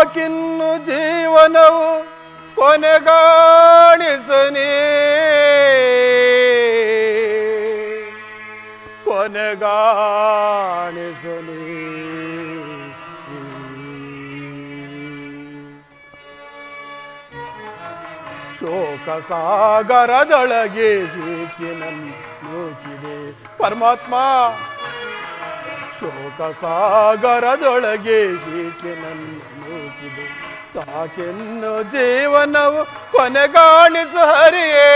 ಸಾಕಿನ್ನು ಜೀವನವು ಕೊನೆಗಾಣಿಸನೇ ಕೊನೆಗಾಣಿಸನೇ ಶೋಕ ಸಾಗರದೊಳಗೆ ಏಕೆ ನೂಕಿದೆ ಪರಮಾತ್ಮ ಶೋಕ ಸಾಗರದೊಳಗೆ ಏಕೆ ನೂಕಿದೆ ಸಾಕೆನ್ನು ಜೀವನವು ಕೊನೆಗಾಣಿಸು ಹರಿಯೇ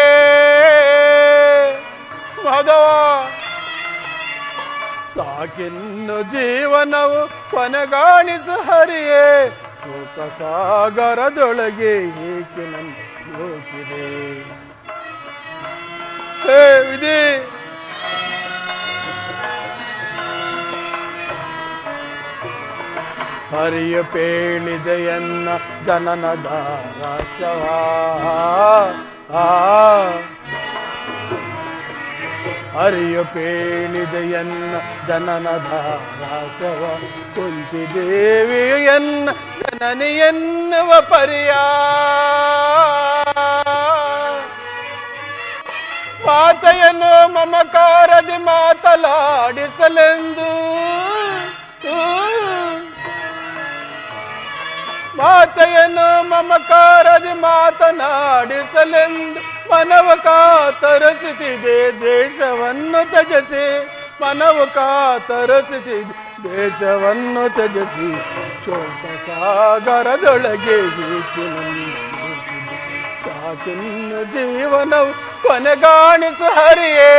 ಮಾಧವ ಸಾಕೆನ್ನು ಜೀವನವು ಕೊನೆಗಾಣಿಸು ಹರಿಯೇ ಶೋಕ ಸಾಗರದೊಳಗೆ ಏಕೆ ನೂಕಿದೆ ಹೇ ವಿಧಿ ಹರಿಯ ಪೇಳಿದೆಯನ್ನ ಜನನದ ರಹಸ್ಯವ ಹರಿಯ ಪೇಳಿದೆಯನ್ನ ಜನನದ ರಹಸ್ಯವ ಕುಂತಿದೇವಿಯನ್ನ ಜನನಿ ಎನ್ನುವ ಪರಿಯ ಮಾತೆಯನ್ನು ಮಮಕಾರದಿ ಮಾತಲಾಡಿಸಲೆಂದು ಮಾತೆಯನ್ನು ಮಮಕಾರದಿ ಮಾತನಾಡಿಸಲೆಂದು ಮನವ ಕಾತರಿಸುತ್ತಿದೆ ದೇಶವನ್ನು ತ್ಯಜಿಸಿ ಮನವ ಕಾತರಿಸುತ್ತಿದೆ ದೇಶವನ್ನು ತ್ಯಜಿಸಿ ಶೋಕ ಸಾಗರದೊಳಗೆ ಏಕೆ ಸಾಕಿನ್ನು ಜೀವನವು ಕೊನೆಗಾಣಿಸು ಹರಿಯೇ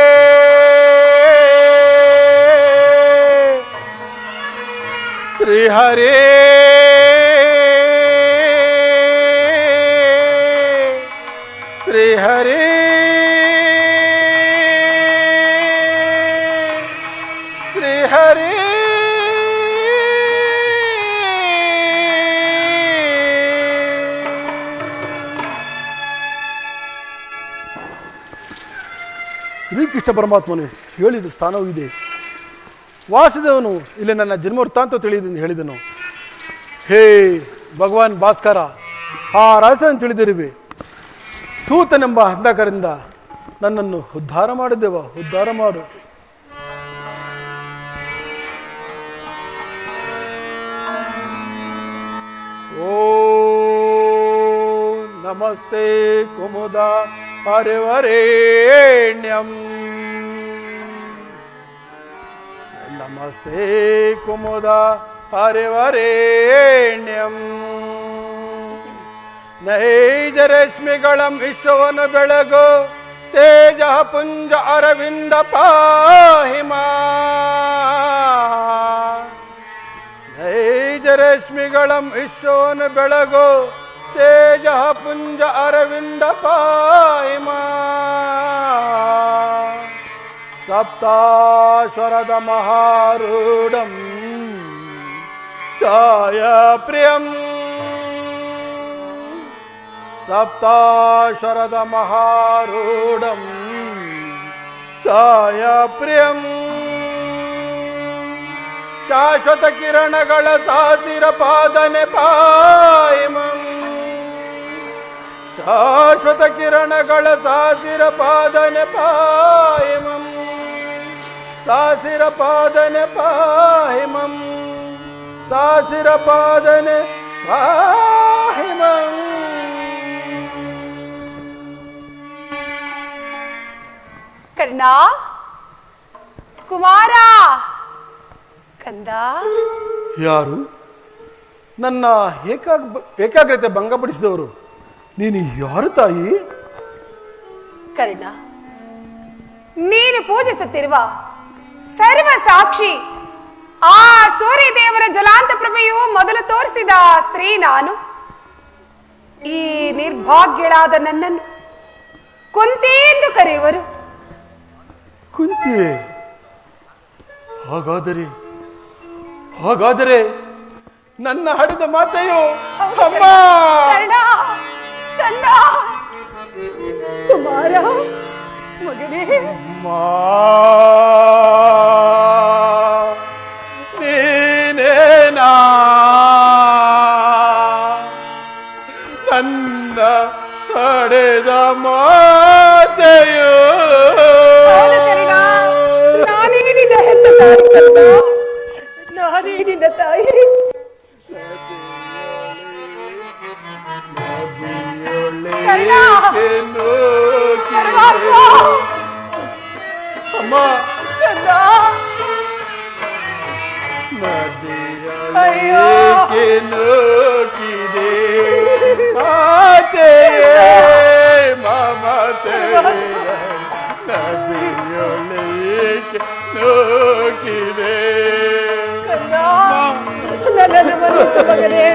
ಶ್ರೀಹರೇ ಶ್ರೀಹರೇ ಶ್ರೀಹರೇ ಶ್ರೀಕೃಷ್ಣ ಪರಮಾತ್ಮನು ಹೇಳಿದ ಸ್ಥಾನವೂ ಇದೆ. ವಾಸುದೇವನು ಇಲ್ಲಿ ನನ್ನ ಜನ್ಮವೃತ್ತಾಂತ ತಿಳಿಯದೆಂದು ಹೇಳಿದನು. ಹೇ ಭಗವಾನ್ ಭಾಸ್ಕರ, ಆ ರಹಸ್ಯವನ್ನು ತಿಳಿದಿರುವೆ. ಸೂತನೆಂಬ ಅಂಧಕರಿಂದ ನನ್ನನ್ನು ಉದ್ಧಾರ ಮಾಡಿದೆವ, ಉದ್ಧಾರ ಮಾಡು. ಓ ನಮಸ್ತೆ ಕುಮುದ ಹರಿವರೇಣ್ಯಂ ನಮಸ್ತೆ ಕುಮುದ ಹರಿವರೇಣ್ಯಂ ನೈಜ ರೇಷ್ಮಿಗಳಂ ವಿಶ್ವವನ್ನು ಬೆಳಗು ತೇಜ ಪುಂಜ ಅರವಿಂದ ಪಾಹಿಮಾ ನೈಜ ರೇಷ್ಮಿಗಳಂ ವಿಶ್ವವನ್ನು ಬೆಳಗು ತೇಜ ಪುಂಜ ಅರವಿಂದ ಪಾಹಿಮಾ ಸಪ್ತಾಶ್ವರದ ಮಹಾರೂಢಂ ಛಾಯಾ ಪ್ರಿಯಂ ಸಪ್ತಾಶ್ವರದ ಮಹಾರೂಢಂ ಛಾಯಾ ಪ್ರಿಯಂ ಶಾಶ್ವತ ಕಿರಣಗಳ ಸಾಸಿರ ಪಾದನೆ ಪಾಯಿಮಂ ಶಾಶ್ವತ ಕಿರಣಗಳ ಸಾಸಿರ ಪಾದನೆ ಪಾಯಿಮಂ ಸಾಸಿರ ಪಾದನೆ ಪಾಹಿಮಂ ಸಾಸಿರ ಪಾದನೆ ಪಾಹಿಮಂ. ಕರ್ಣ ಕುಮಾರ ಕಂದ, ಯಾರು ನನ್ನ ಏಕಾಗ್ರತೆ ಭಂಗಪಡಿಸಿದವರು? ನೀನು ಯಾರು ತಾಯಿ? ಕರ್ಣ, ನೀನು ಪೂಜಿಸುತ್ತಿರುವ ಸರ್ವ ಸಾಕ್ಷಿ ಆ ಸೂರ್ಯದೇವರ ಜ್ವಲಾಂತ ಪ್ರಭೆಯು ಮೊದಲು ತೋರಿಸಿದ ಸ್ತ್ರೀ ನಾನು. ಈ ನಿರ್ಭಾಗ್ಯಳಾದ ನನ್ನನ್ನು ಕುಂತಿ ಎಂದು ಕರೆಯುವರು. ಕುಂತಿ? ಹಾಗಾದರೆ ನನ್ನ ಹಡಿದ ಮಾತೆಯು ಅಮ್ಮ. ಕರ್ಣ ಕಂದ ಕುಮಾರ ಮಗನೇ, ನೀನೇನಾ ನೂಕಿದೆ ಮಾತೆಯೇ ಮಮತೆ ನದಿಯೊಳಗೆ ನೂಕಿದೆ. ನನ್ನನ್ನು ಮನಸ್ಸು ಮಗನೇ,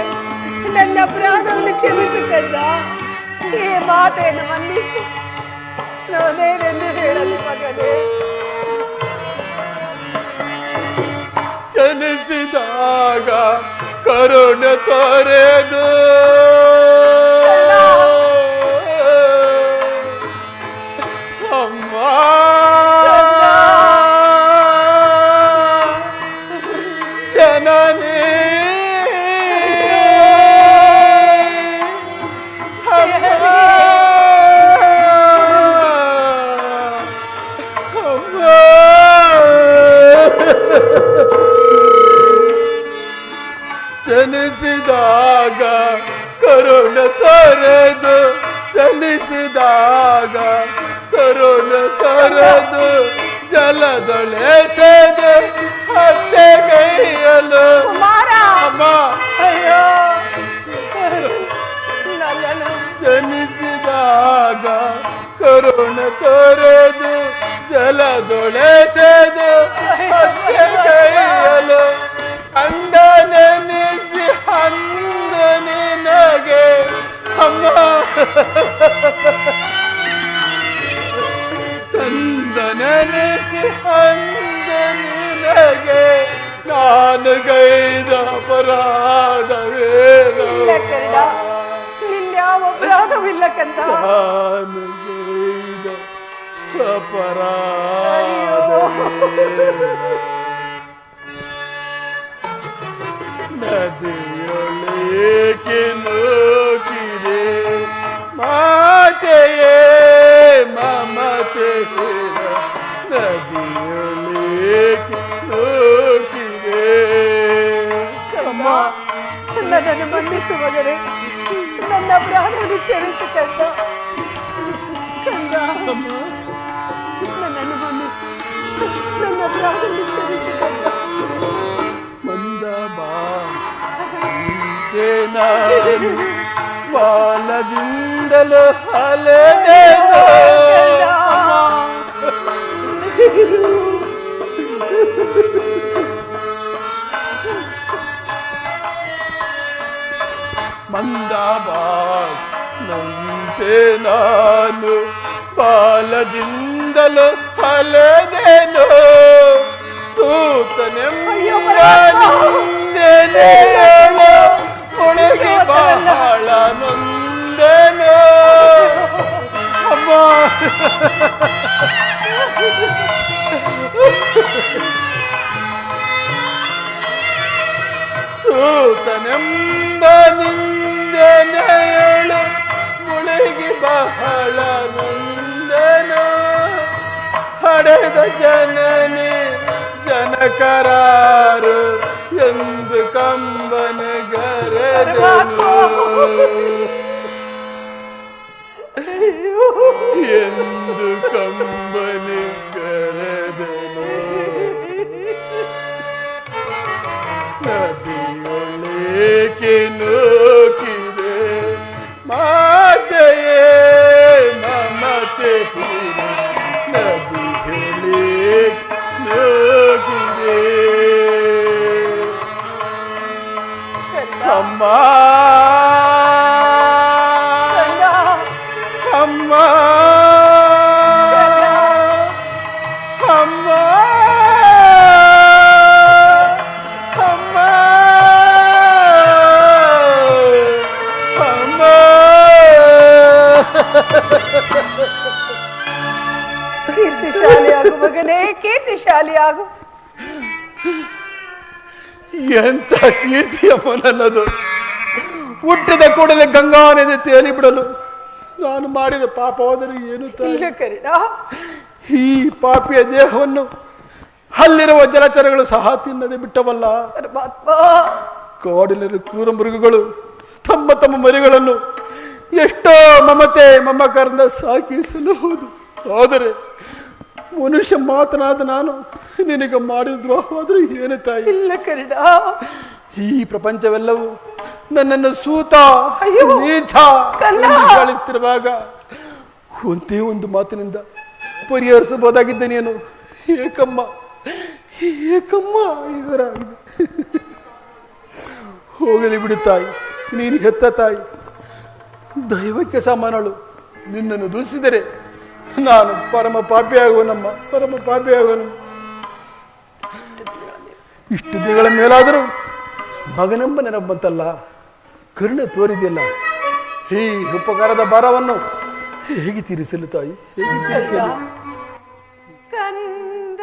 ನನ್ನ ಅಪರಾಧವನ್ನು ಕ್ಷಮಿಸು ಕಂದ. ಈ ಮಾತೆಯನ್ನು ಮನ್ನಿಸು. ನಾನೇನೆಂದು ಹೇಳಲಿ ಮಗನೇ. ಜನಿಸಿದಾಗ ಕರುಣೆ ತೊರೆದು ಅಮ್ಮ ಜನನಿ ಜನಿಸಿದಾಗ ಕರುಣ ತೊರೆದು ಜನಿಸಿದಾಗ ಕರುಣ ತೊರೆದು ಜಲದೊಳೆಸೆದು ಹತ್ಯೆಗೈಯಲು ಅಮ್ಮ ಅಯ್ಯೋ ನನ್ನನ್ನು ಜನಿಸಿದಾಗ ಕರುಣ ತೊರೆದು ಜಲದೊಳೆಸೆದು ಹತ್ಯೆಗೈಯಲು ಅಂದನೆನಿಸಿ ಅಂದ ನಿನಗೆ ಅಮ್ಮ ಅಂದನೆನಿಸಿ ಅಂದ ನಿನಗೆ ನಾನು ಗೈದ ಅಪರಾಧವೇನು ನಿನ್ಯಾವ ಅಪರಾಧವಿಲ್ಲ ಕಂದ. ನಾನು ಗೈದ ಅಪರಾಧವೇನು ನದಿಯೊಳಗೆ ನೂಕಿದೆ ಮಾತೆಯೇ ಮಮತೆ ನದಿಯೊಳಗೆ ನೂಕಿದೆ. ಅಮ್ಮ ನನ್ನನ್ನು ಮನ್ನಿಸು ಮಗನೇ, ನನ್ನ ಅಪರಾಧವನ್ನು ಕ್ಷಮಿಸು ಕಂದ. ಕಂದ ನನ್ನನ್ನು ಮನ್ನಿಸು, ನನ್ನ ಅಪರಾಧವನ್ನು ಕ್ಷಮಿಸು ಕಂದ. ಮಂದ ಬಾ ನಾನು ಬಾಲದಿಂದಲೂ ಅಲೆದೆನು ಮಂದ ಬಾ ನಂತೆ ನಾನು ಬಾಲದಿಂದಲೂ ಅಲೆದೆನು ಸೂತನೆಂಬ ಒಳಗೆ ಬಹಳ ನೊಂದೆನು ಅಮ್ಮ ಸೂತನೆಂಬ ನಿಂದನೆಯಳು ಮುಳುಗಿ ಬಹಳ ನೊಂದೆನು ಹಡೆದ ಜನನಿ ಜನಕರಾರು ಎಂದು ಕಂಬನೆ ಗರೆದನು ಎಂದು ಕಂಬನೆ ಗರೆದನು ನದಿಯೊಳಗೆ ನೂಕಿದೆ ಮಾತೆಯೇ ಮಮತೆ ನದಿಯೊಳಗೆ ನೂಕಿದೆ ಅಮ್ಮ ಅಮ್ಮ ಅಮ್ಮ ಅಮ್ಮ ಅಮ್ಮ ಕೀರ್ತಿಶಾಲಿಯಾಗು ಮಗನೇ, ಕೀರ್ತಿಶಾಲಿಯಾಗು. ಎಂತ ಕೀರ್ತಿಯಮ್ಮ ನನ್ನದು. ಹುಟ್ಟಿದ ಕೂಡಲೇ ಗಂಗಾ ನದಿ ತೇಲಿ ಬಿಡಲು ನಾನು ಮಾಡಿದ ಪಾಪ ಹೋದರೆ ಏನು ಇಲ್ಲ ಕರಿಡ. ಈ ಪಾಪಿಯ ದೇಹವನ್ನು ಅಲ್ಲಿರುವ ಜಲಚರಗಳು ಸಹ ತಿನ್ನದೆ ಬಿಟ್ಟವಲ್ಲ. ಪರಮಾತ್ಮ, ಕಾಡಿನಲ್ಲಿ ಕ್ರೂರ ಮೃಗಗಳು ತಮ್ಮ ತಮ್ಮ ಮರಿಗಳನ್ನು ಎಷ್ಟೋ ಮಮತೆ ಮಮಕಾರದಿಂದ ಸಾಕಿಸಲುವುದು. ಆದರೆ ಮನುಷ್ಯ ಮಾತನಾದ ನಾನು ನಿನಗೆ ಮಾಡಿದ ದ್ರೋಹವಾದರೂ ಏನು ತಾಯಿ? ಇಲ್ಲ ಕರಿಡ. ಈ ಪ್ರಪಂಚವೆಲ್ಲವೂ ನನ್ನನ್ನು ಸೂತ ಅಯ್ಯೋ, ನೀಚ ಕಂದ. ಎಂದು ಗಾಳಿಸ್ತಿರುವಾಗ ಒಂದೇ ಒಂದು ಮಾತಿನಿಂದ ಪರಿಹರಿಸಬಹುದಾಗಿದ್ದ ನೀನು ಏಕಮ್ಮ ಏಕಮ್ಮ ಇದರ ಹೋಗಲಿ ಬಿಡು ತಾಯಿ, ನೀನು ಹೆತ್ತ ತಾಯಿ, ದೈವಕ್ಕೆ ಸಮಾನಳು. ನಿನ್ನನ್ನು ದೂಷಿಸಿದರೆ ನಾನು ಪರಮ ಪಾಪಿಯಾಗುವನಮ್ಮ, ಪರಮ ಪಾಪಿಯಾಗುವನು. ಇಷ್ಟು ದಿನಗಳ ಮೇಲಾದರೂ ಮಗನೆಂಬ ನೆನಪಂತಲ್ಲ, ಕರುಣೆ ತೋರಿದೆಯಲ್ಲ, ಈ ಉಪಕಾರದ ಭಾರವನ್ನು ಹೇಗೆ ತೀರಿಸಲು ತಾಯಿ, ಹೇಗೆ ತೀರಿಸಲು? ಕಂದ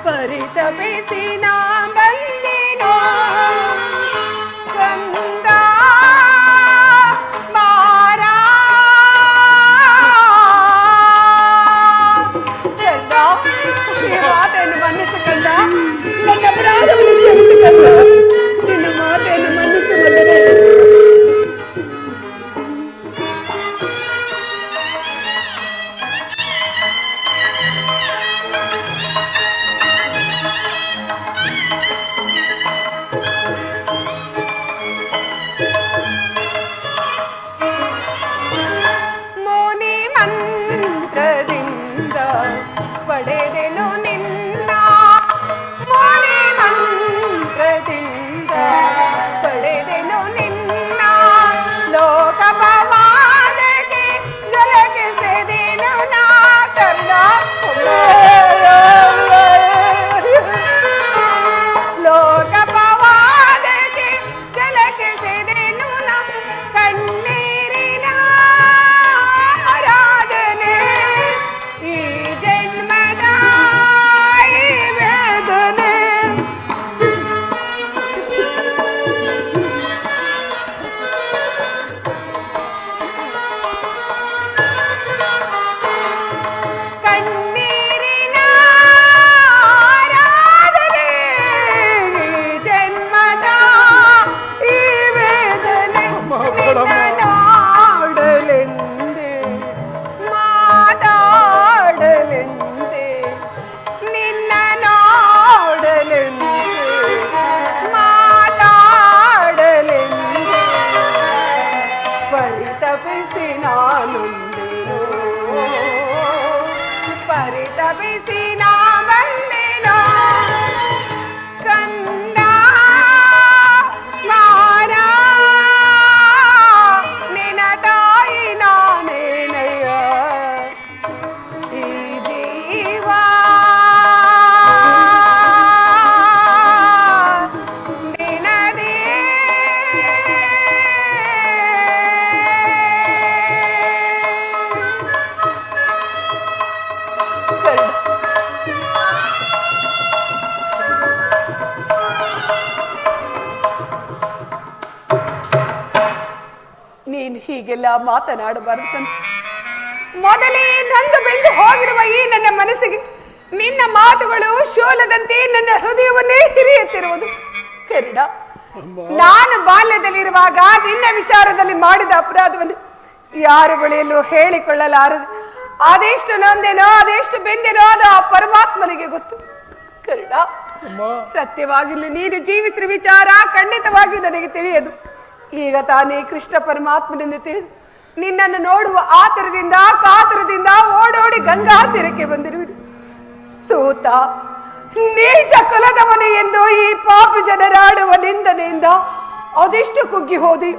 ಪರಿತಪಿಸಿ ನಾ ಬಂದೆನೋ ಕಂದ ಬಾರ ಕಂದ, ಈ ಮಾತೆಯನ್ನು ಮನ್ನಿಸು ಕಂದ, ನನ್ನ ಅಪರಾಧವನ್ನು ಕ್ಷಮಿಸು ಕಂದ, ನಿನ್ನ ಮಾತೆಯನ್ನು ಮನ್ನಿಸು ಮಗನೇ. ಪಡೆದೆನು ನಿನ್ನ ಮೋನಿ ಮಂತ್ರದಿಂದ, ಪಡೆದೆನು ನಿನ್ನ ಲೋಕಪವಾದಕ್ಕೆ ಜಲಗಿಸೆದೆನು ನಾ ಕಂದ, ಲೋಕಪವಾದಕ್ಕೆ ಜಲಗಿಸೆದೆನು ನಾ ಕಣ್ಣೀರಿನ ಆರಾಧನೆ ಈ ಜನ್ಮದ ಈ ವೇದನೆ. ಕಣ್ಣೀರಿನ ಆರಾಧನೆ ಈ ಜನ್ಮದ ಈ ವೇದನೆ. ನಾಡಲೆಂದೆ ಮಾತಾಡಲೆಂದೆ, ನಿನ್ನ ನೋಡಲೆಂದೆ ಮಾತಾಡಲೆಂದೆ, ಪರಿತಪಿಸಿ ನಾನೊಂದೆನೋ, ಪರಿತಪಿಸಿ ನಾ ಬಂದೆನೋ ಕಂದ ಮಾರ, ನಿನ್ನ ತಾಯಿ ನಾನೇನಯ್ಯ, ಈ ಜೀವ ನಿನದೇ. ನೀನು ಹೀಗೆಲ್ಲ ಮಾತನಾಡಬಾರದು ಕಣೆ. ಮೊದಲೇ ನಂದು ಬೆಂದು ಹೋಗಿರುವ ಈ ನನ್ನ ಮನಸ್ಸಿಗೆ ನಿನ್ನ ಮಾತುಗಳು ಶೂಲದಂತೆ ನನ್ನ ಹೃದಯವನ್ನೇ ಹಿರಿಯುತ್ತಿರುವುದು. ಚರಿಡ, ನಾನು ಬಾಲ್ಯದಲ್ಲಿರುವಾಗ ನಿನ್ನ ವಿಚಾರದಲ್ಲಿ ಮಾಡಿದ ಅಪರಾಧವನ್ನು ಯಾರ ಬಳಿಯಲ್ಲೂ ಹೇಳಿಕೊಳ್ಳಲಾರದು. ಅದೆಷ್ಟು ನೊಂದೆನೋ ಅದೆಷ್ಟು ಬೆಂದೆನೋ ಅದು ಆ ಪರಮಾತ್ಮನಿಗೆ ಗೊತ್ತು. ಕರುಣ, ಸತ್ಯವಾಗಿಲ್ಲ ನೀನು ಜೀವಿಸಿದ ವಿಚಾರ ಖಂಡಿತವಾಗಿ ನನಗೆ ತಿಳಿಯದು. ಈಗ ತಾನೇ ಕೃಷ್ಣ ಪರಮಾತ್ಮನಿಂದ ತಿಳಿದು ನಿನ್ನನ್ನು ನೋಡುವ ಆತುರದಿಂದ ಕಾತುರದಿಂದ ಓಡೋಡಿ ಗಂಗಾ ತೀರಕ್ಕೆ ಬಂದಿರುವುದು. ಸೂತ ನೀಚ ಕುಲದವನು ಎಂದು ಈ ಪಾಪಿ ಜನರಾಡುವ ನಿಂದನೆಯಿಂದ ಅದೆಷ್ಟು ಕುಗ್ಗಿ ಹೋದಿ.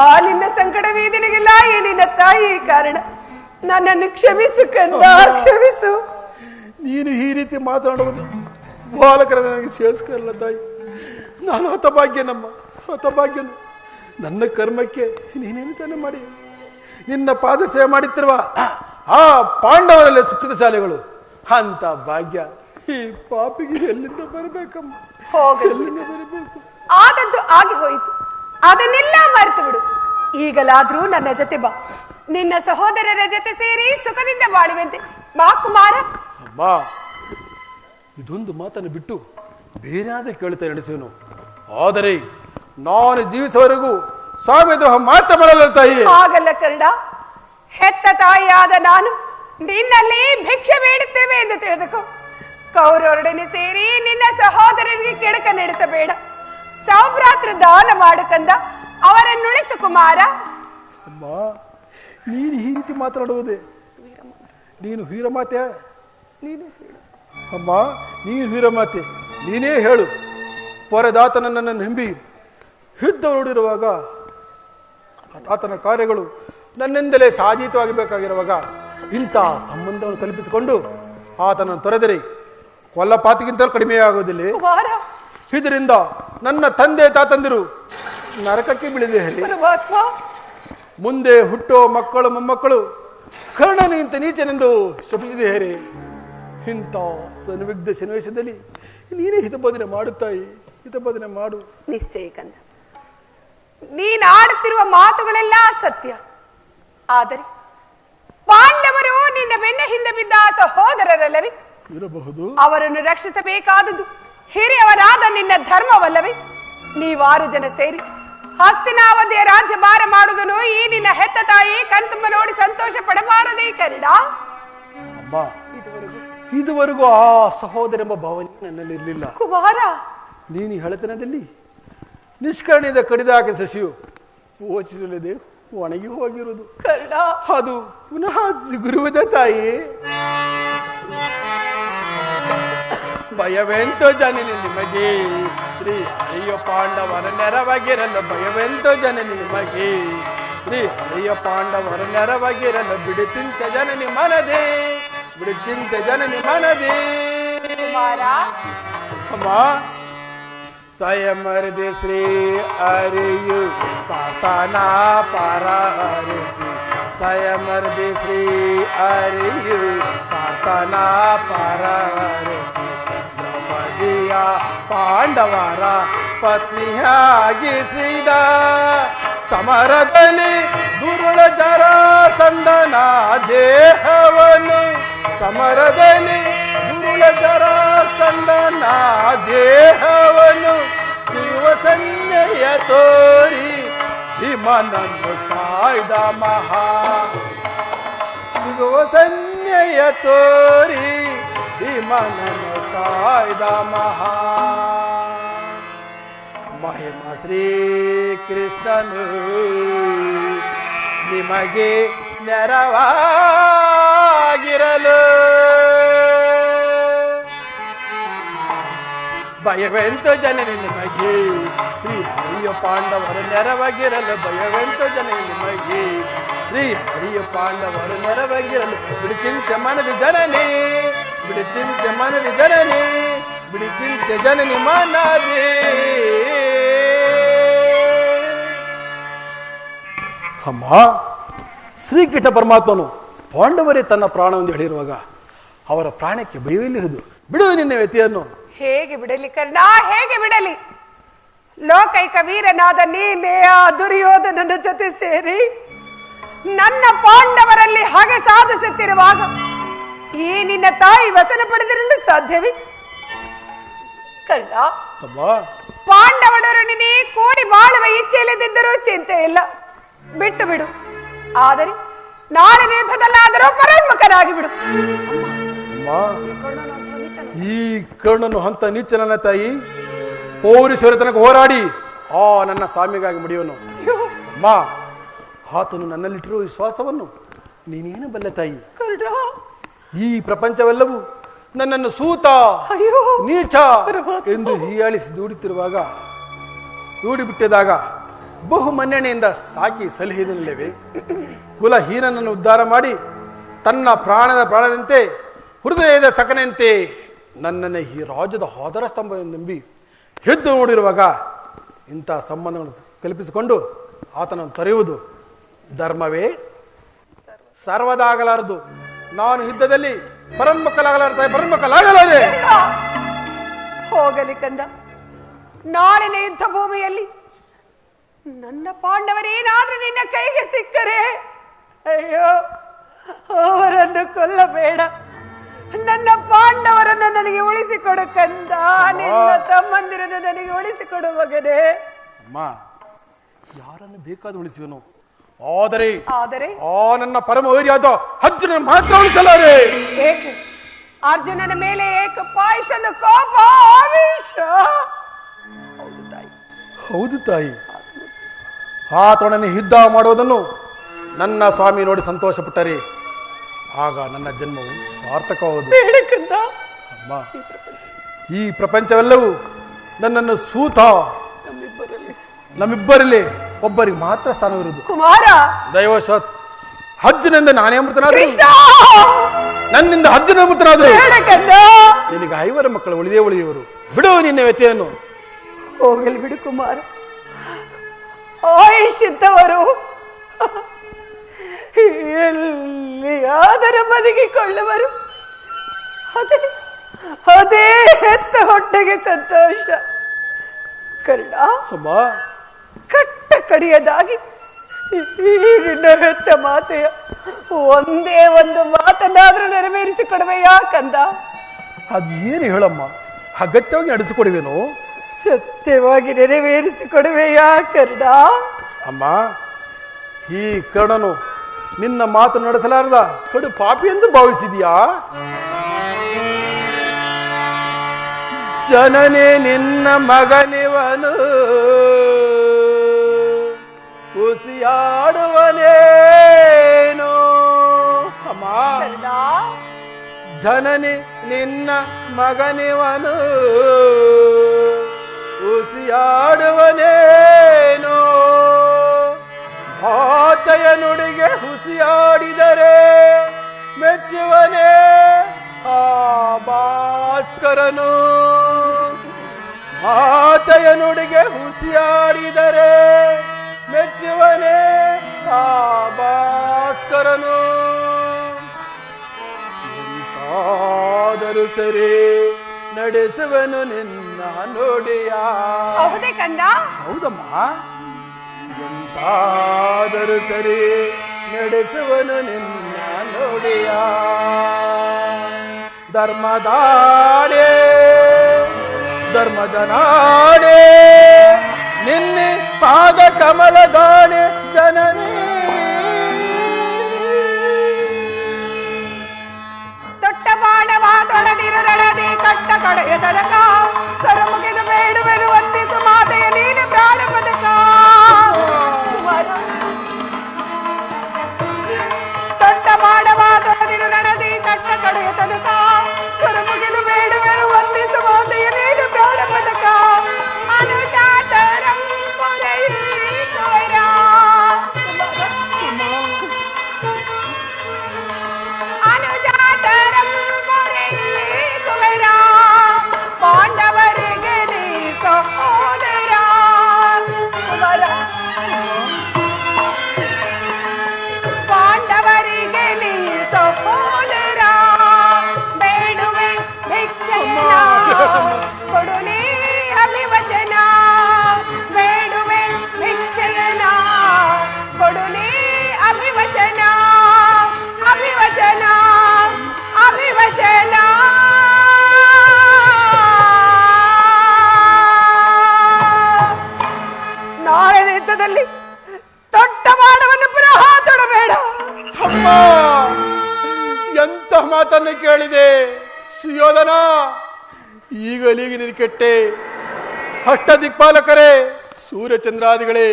ಆ ನಿನ್ನ ಸಂಕಟ ವೇದನೆಗೆಲ್ಲ ಈ ನಿನ್ನ ತಾಯಿ ಕಾರಣ. ನನ್ನನ್ನು ಕ್ಷಮಿಸು ಕಂದ, ಕ್ಷಮಿಸು. ನೀನು ಈ ರೀತಿ ಮಾತನಾಡುವುದು ಬಾಲಕರ ನನಗೆ ಸೇರಿಸ್ಕರಲ್ಲ ತಾಯಿ. ನಾನು ಹತಭಾಗ್ಯನು. ನನ್ನ ಕರ್ಮಕ್ಕೆ ನೀನೇನು ತಾನೆ ಮಾಡಿ ನಿನ್ನ ಪಾದ ಸೇವೆ ಮಾಡುತ್ತಿರುವ ಆ ಪಾಂಡವರಲ್ಲೇ ಸುಕೃತಶಾಲಿಗಳು. ಅಂತ ಭಾಗ್ಯ ಈ ಪಾಪಿಗೆ ಎಲ್ಲಿಂದ ಬರಬೇಕಮ್ಮ? ಎಲ್ಲಿಂದ ಬರಬೇಕು? ಆದದ್ದು ಆಗಿ ಹೋಯಿತು, ಅದನ್ನೆಲ್ಲ ಮರೆತು ಬಿಡು. ಈಗಲಾದ್ರೂ ನನ್ನ ಜೊತೆ ಬಾ, ನಿನ್ನ ಸಹೋದರರ ಜೊತೆ ಸೇರಿ ಸುಖದಿಂದ ಬಾಳುವಂತೆ ಬಾ ಕುಮಾರ. ಅಮ್ಮ, ಇದೊಂದು ಮಾತನ್ನು ಬಿಟ್ಟು ಬೇರೆ ಕೇಳುತ್ತಾ ನಡೆಸುವನು. ಆದರೆ ನಾನು ಜೀವಿಸುವವರೆಗೂ ಸ್ವಾಮಿ ದ್ರೋಹ ಮಾತ್ರ ಮಾಡಲ್ಲ ತಾಯಿ. ಹಾಗಲ್ಲ ಕರ್ಣ, ಹೆತ್ತ ತಾಯಿಯಾದ ನಾನು ನಿನ್ನಲ್ಲಿ ಭಿಕ್ಷೆ ಬೇಡುತ್ತೇವೆ ಎಂದು ತಿಳಿದುಕೋ. ಕೌರವರೊಡನೆ ಸೇರಿ ನಿನ್ನ ಸಹೋದರರಿಗೆ ಕೆಡಕ ನಡೆಸಬೇಡ. ಸೌಭ್ರಾತ್ರ ದಾನ ಮಾಡಕಂದ, ಅವರನ್ನುಳಿಸು ಕುಮಾರ. ಅಮ್ಮ, ನೀನು ಈ ರೀತಿ ಮಾತನಾಡುವುದೇ? ನೀನು ವೀರಮಾತೆ? ಅಮ್ಮ, ನೀನು ವೀರಮಾತೆ, ನೀನೇ ಹೇಳು. ಪೊರೆದಾತನನ್ನು ನಂಬಿ ಯುದ್ಧವೊಡಿರುವಾಗ ಆತನ ಕಾರ್ಯಗಳು ನನ್ನಿಂದಲೇ ಸಾಧಿತವಾಗಬೇಕಾಗಿರುವಾಗ ಇಂಥ ಸಂಬಂಧವನ್ನು ಕಲ್ಪಿಸಿಕೊಂಡು ಆತನನ್ನು ತೊರೆದರೆ ಕೊಲ್ಲಪಾತಿಗಿಂತಲೂ ಕಡಿಮೆಯಾಗುವುದಿಲ್ಲ. ಇದರಿಂದ ನನ್ನ ತಂದೆ ತಾತಂದಿರು ನರಕಕ್ಕೆ ಬೀಳಿದೆ. ಮುಂದೆ ಹುಟ್ಟೋ ಮಕ್ಕಳು ಮೊಮ್ಮಕ್ಕಳು ಕರ್ಣನಿಗಿಂತ ನೀಚನೆಂದು ಶಪಿಸಿದೆ ಹೇರಿ. ಇಂಥ ಸನ್ನಿಗ್ಧ ಸನ್ನಿವೇಶದಲ್ಲಿ ನೀನೇ ಹಿತಬೋಧನೆ ಮಾಡುತ್ತಾಯಿ, ಹಿತಬೋಧನೆ ಮಾಡು. ನಿಶ್ಚಯ ಕಂದ, ನೀನು ಆಡುತ್ತಿರುವ ಮಾತುಗಳೆಲ್ಲ ಸತ್ಯ. ಆದರೆ ಪಾಂಡವರು ನಿನ್ನ ಬೆನ್ನ ಹಿಂದೆ ಬಿದ್ದ ಸಹೋದರರಲ್ಲವೇ ಇರಬಹುದು. ಅವರನ್ನು ರಕ್ಷಿಸಬೇಕಾದುದು ಹಿರಿಯವರಾದ ನಿನ್ನ ಧರ್ಮವಲ್ಲವೇ? ನೀವಾರು ಜನ ಸೇರಿ ಹಸ್ತಿನಾವಧಿಯ ರಾಜ್ಯಭಾರ ಮಾಡುವುದನ್ನು ಈ ನಿನ್ನ ಹೆತ್ತ ತಾಯಿ ಕಣ್ತುಂಬ ನೋಡಿ ಸಂತೋಷ ಪಡಬಾರದೇ ಕರಿಡ? ಅಮ್ಮ, ಇದುವರೆಗೂ ಆ ಸಹೋದರೆಂಬ ಭಾವನೆ ನನ್ನಲ್ಲಿ ಇರಲಿಲ್ಲ ಕುಮಾರ. ನೀನು ಹಳೆತನದಲ್ಲಿ ನಿಷ್ಕರ್ಣಿಯಿಂದ ಕಡಿದಾಕಿದ ಸಸಿಯು ಓಚಿಸಲಿದೆ ಒಣಗಿ ಹೋಗಿರುವುದು. ಕರ್ಣ, ಅದು ಪುನಃ ಜಿಗುರುವುದ ತಾಯಿ. ಭಯವೆಂತೋ ಜನನಿ ನಿಮಗೆ ಶ್ರೀ ಹರಿಯ ಪಾಂಡವರ ನೆರವಾಗಿರಲು. ಭಯವೆಂತೋ ಜನನಿ ನಿಮಗೆ ಶ್ರೀ ಹರಿಯ ಪಾಂಡವರ ನೆರವಾಗಿರಲು. ಬಿಡುತ್ತಿಂತ ಜನನಿ ಮನದೇ, ಬಿಡುಚಿಂತ ಜನನಿ ಮನದೇ. ಅಮ್ಮ, ಸ್ವಯಂವರದೆ ಶ್ರೀ ಹರಿಯು ಪಾತನ ಪರಹರಿಸಿ. ಸ್ವಯಂವರದೆ ಶ್ರೀ ಹರಿಯು ಪಾತನ ಪರಹರಿಸಿ. ದ್ರೌಪದಿಯ ಪಾಂಡವರ ಪತ್ನಿಯಾಗಿಸಿದ. ಸಮರದಲ್ಲಿ ದುರುಳ ಜರಾಸಂಧನ ದೇಹವನ್ನು. ಸಮರದಲ್ಲಿ ದುರುಳ ಜರಾಸಂಧನ ದೇಹವನ್ನು ಶಿವ ಸನ್ನೆಯ ತೋರಿ ಭೀಮನನ್ನು ಕಾಯ್ದ ಮಹಾ. ಶಿವ ಸನ್ನೆಯ ತೋರಿ ಭೀಮನನ್ನು ಕಾಯ್ದ ಮಹಾ. ಮಹಿಮ ಶ್ರೀ ಕೃಷ್ಣನು ನಿಮಗೆ ನೆರವಾಗಿರಲು. ಭಯವೆಂತೋ ಜನನಿ ನಿಮಗೆ ಶ್ರೀ ಹರಿಯ ಪಾಂಡವರ ನೆರವಾಗಿರಲು. ಭಯವೆಂತೋ ಜನನಿ ನಿಮಗೆ ಶ್ರೀ ಹರಿಯ ಪಾಂಡವರ ನೆರವಾಗಿರಲು. ಬಿಡುಚಿಂತೆ ಮನದಿ ಜನನಿ, ಬಿಡುಚಿಂತೆ ಮನದಿ ಜನನಿ, ಬಿಡುಚಿಂತೆ ಜನನಿ ಮನದಿ. ಅಮ್ಮ, ಶ್ರೀಕೃಷ್ಣ ಪರಮಾತ್ಮನು ಪಾಂಡವರೇ ತನ್ನ ಪ್ರಾಣವೆಂದು ಹೇಳಿರುವಾಗ ಅವರ ಪ್ರಾಣಕ್ಕೆ ಭಯವಿಲ್ಲದು. ಬಿಡುವುದು ನಿನ್ನ ವ್ಯತಿಯನ್ನು. ಹೇಗೆ ಬಿಡಲಿ ಕರ್ಣ, ಹೇಗೆ ಬಿಡಲಿ? ಲೋಕೈಕ ವೀರನಾದ ನೀನೇ ಆ ದುರ್ಯೋಧನನ ಜೊತೆ ಸೇರಿ ನನ್ನ ಪಾಂಡವರಲ್ಲಿ ಹಾಗೆ ಸಾಧಿಸುತ್ತಿರುವಾಗ ಈ ನಿನ್ನ ತಾಯಿ ವಸನ ಪಡೆದಿರಲು ಸಾಧ್ಯವೇ? ಕರ್ಣ, ಪಾಂಡವರೊಡನೆ ಕೂಡಿ ಬಾಳುವ ಇಚ್ಛೆ ಇಲ್ಲದಿದ್ದರೂ ಚಿಂತೆ ಇಲ್ಲ, ಬಿಟ್ಟು ಬಿಡು. ಆದರೆ ನಾಳೆ ಯುದ್ಧದಲ್ಲಾದರೂ ಪರೋನ್ಮುಖನಾಗಿ ಬಿಡು. ಅಮ್ಮ, ಈ ಕರ್ಣನು ಹಂತ ನೀಚನನ್ನ ತಾಯಿ ಪೌರುಷರ ತನಕ ಹೋರಾಡಿ ನನ್ನ ಸ್ವಾಮಿಗಾಗಿ ಮುಡಿಯೋನು. ಅಮ್ಮ, ಆತನು ನನ್ನಲ್ಲಿಟ್ಟಿರುವ ವಿಶ್ವಾಸವನ್ನು ನೀನೇನು ಬಲ್ಲೆ ತಾಯಿ. ಈ ಪ್ರಪಂಚವೆಲ್ಲವೂ ನನ್ನನ್ನು ಸೂತ ನೀಚ ಎಂದು ಹೀಯಾಳಿಸಿ ದೂಡಿಬಿಟ್ಟಿದಾಗ ಬಹು ಮನ್ನಣೆಯಿಂದ ಸಾಕಿ ಸಲಹಿದಲ್ಲವೇ ಕುಲಹೀನನನ್ನು ಉದ್ಧಾರ ಮಾಡಿ ತನ್ನ ಪ್ರಾಣದಂತೆ ಹೃದಯದ ಸಕನೆಯಂತೆ ನನ್ನನ್ನು ಈ ರಾಜ್ಯದ ಆಧಾರ ಸ್ತಂಭ ನಂಬಿ ಎದ್ದು ನೋಡಿರುವಾಗ ಇಂಥ ಸಂಬಂಧಗಳನ್ನು ಕಲ್ಪಿಸಿಕೊಂಡು ಆತನನ್ನು ತೊರೆಯುವುದು ಧರ್ಮವೇ? ಸರ್ವದಾಗಲಾರದು. ನಾನು ಯುದ್ಧದಲ್ಲಿ ಪರನ್ಮುಖಲಾಗಲಾರೆ. ಹೋಗಲಿ ಕಂದ, ನಾಳಿನ ಯುದ್ಧ ಭೂಮಿಯಲ್ಲಿ ನನ್ನ ಪಾಂಡವರೇನಾದ್ರೂ ನಿನ್ನ ಕೈಗೆ ಸಿಕ್ಕರೆ ಅಯ್ಯೋ, ಅವರನ್ನು ಕೊಲ್ಲಬೇಡ. ನನ್ನ ಪಾಂಡವರನ್ನು ನನಗೆ ಉಳಿಸಿಕೊಡು ಕಂದ. ನಿನ್ನ ತಮ್ಮಂದಿರನ್ನು ನನಗೆ ಉಳಿಸಿಕೊಡು ಮಗನೇ. ಅಮ್ಮ, ಯಾರನ್ನು ಬೇಕಾದ ಉಳಿಸುವನು, ಆದರೆ ನನ್ನ ಪರಮ ವೈರಿಯಾದ ಅರ್ಜುನನ ಮಾತ್ರ ಉಳಿಸಲಾರೆ. ಏಕೆ ಅರ್ಜುನನ ಮೇಲೆ ಏಕ ಪಾಯಸದ ಕೋಪ ಆವೇಶ? ಹೌದು ತಾಯಿ, ಆತನನ್ನು ಯುದ್ಧ ಮಾಡುವುದನ್ನು ನನ್ನ ಸ್ವಾಮಿ ನೋಡಿ ಸಂತೋಷ ಪಟ್ಟರೆ ಆಗ ನನ್ನ ಜನ್ಮವು ಸಾರ್ಥಕವಾಗುವುದು. ಅಮ್ಮ, ಈ ಪ್ರಪಂಚವೆಲ್ಲವೂ ನನ್ನನ್ನು ಸೂತ ನಮ್ಮಿಬ್ಬರಲ್ಲಿ ಒಬ್ಬರಿಗೆ ಮಾತ್ರ ಸ್ಥಾನವಿರುವುದು. ಕುಮಾರ, ದೈವಶಾತ್ ಅರ್ಜುನನಿಂದ ನಾನೇ ಮೃತನಾದ್ರೆ, ನನ್ನಿಂದ ಅರ್ಜುನ ಮೃತನಾದ್ರೆ ನಿನಗೆ 5 ಮಕ್ಕಳು ಉಳಿಯುವರು. ಬಿಡು ನಿನ್ನ ವ್ಯತೆಯನ್ನು. ಹೋಗಲಿ ಬಿಡು ಕುಮಾರ. ಆಯುಷ್ಯದವರು ಎಲ್ಲಿಯಾದರೂ ಬದುಕಿಕೊಳ್ಳುವರು. ಅದೇ ಹೆತ್ತ ಹೊಟ್ಟೆಗೆ ಸಂತೋಷ. ಕರ್ಣ, ಕಟ್ಟ ಕಡಿಯದಾಗಿ ನಿನ್ನ ಹೆತ್ತ ಮಾತೆಯ ಒಂದೇ ಒಂದು ಮಾತನ್ನಾದ್ರೂ ನೆರವೇರಿಸಿಕೊಡುವೆ ಯಾಕಂದ? ಅದು ಏನು ಹೇಳಮ್ಮ, ಅಗತ್ಯವಾಗಿ ನಡೆಸಿಕೊಡುವೇನು? ಸತ್ಯವಾಗಿ ನೆರವೇರಿಸಿಕೊಡುವೆ ಯಾಕಂದ? ಅಮ್ಮ, ಈ ಕರ್ಣನು ನಿನ್ನ ಮಾತು ನಡೆಸಲಾರದ ಕಡು ಪಾಪಿ ಎಂದು ಭಾವಿಸಿದೀಯಾ? ಜನನೇ ನಿನ್ನ ಮಗನಿವನು, ಖುಷಿಯಾಡುವನೇನು. ಅಮ್ಮ, ಜನನಿ ನಿನ್ನ ಮಗನಿವನು, ಖುಷಿಯಾಡುವನೇನು. ಮಾತೆಯ ನುಡಿಗೆ ಹುಸಿಯಾಡಿದರೆ ಮೆಚ್ಚುವನೇ ಆ ಭಾಸ್ಕರನು. ಮಾತೆಯ ನುಡಿಗೆ ಹುಸಿಯಾಡಿದರೆ ಮೆಚ್ಚುವನೇ ಆ ಭಾಸ್ಕರನು. ಎಂತಾದರೂ ಸರಿ ನಡೆಸುವನು ನಿನ್ನ ನುಡಿಯ. ಹೌದೇ ಕಂದ? ಹೌದಮ್ಮ, ಎಂತಾದರೂ ಸರಿ ನಡೆಸುವನು ನಿನ್ನ ನುಡಿಯ. ಧರ್ಮದಾಡೆ ಧರ್ಮಜನಾಡೆ ನಿನ್ನೆ ಪಾದ ಕಮಲದಾಣೆ ಜನನಿ. ತೊಟ್ಟ ಬಾಡವ ತೊಡದಿರಳದೆ ಕಟ್ಟ ಕಡೆಯ ತನಕ ಕರಮುಗಿದು ಬೇಡುವೆನು ವಂದಿಸು ಮಾತೆಯ ನೀನು ಪ್ರಾಣ ಪದಕ. ತೊಟ್ಟ ಬಾಡವ ತೊಡದಿರಳದೆ ಕಟ್ಟ ಕಡೆಯ ತನಕ ಕರಮುಗಿದು ಬೇಡುವೆನು ವಂದಿಸು ಮಾತೆಯ ನೀನು ಪ್ರಾಣ ಪದಕ. ಅನುಜಾತರಂ ಪುರೈಸುವರ ಅನುಜಾತರಂ ಪುರೈಸುವರ ಪಾಂಡವರಿಗೆ ನೀ ಸಹೋದರ. ಪಾಂಡವರಿಗೆ ನೀ ಸಹೋದರ ಬೇಡುವೆ ಭಿಕ್ಷೆಯನ ಕೊಡು ನೀ ಅಭಿವಚನ. ಬೇಡುವೆ ಭಿಕ್ಷೆಯನ ಕೊಡು ನೀ ಅಭಿವಚನ. ಅಭಿವಚನ ಅಭಿವಚನ. ನಾಳೆ ಯುದ್ಧದಲ್ಲಿ ತೊಟ್ಟ ಮಾಡವನ್ನು ಪುನಃ ತೊಡಬೇಡ. ಅಮ್ಮ, ಮಾತನ್ನು ಕೇಳಿದೆ. ಸುಯೋಧನ, ಈಗಲೀಗ ನೀನು ಕೆಟ್ಟೆ. ಅಷ್ಟ ದಿಕ್ಪಾಲಕರೇ, ಸೂರ್ಯಚಂದ್ರಾದಿಗಳೇ,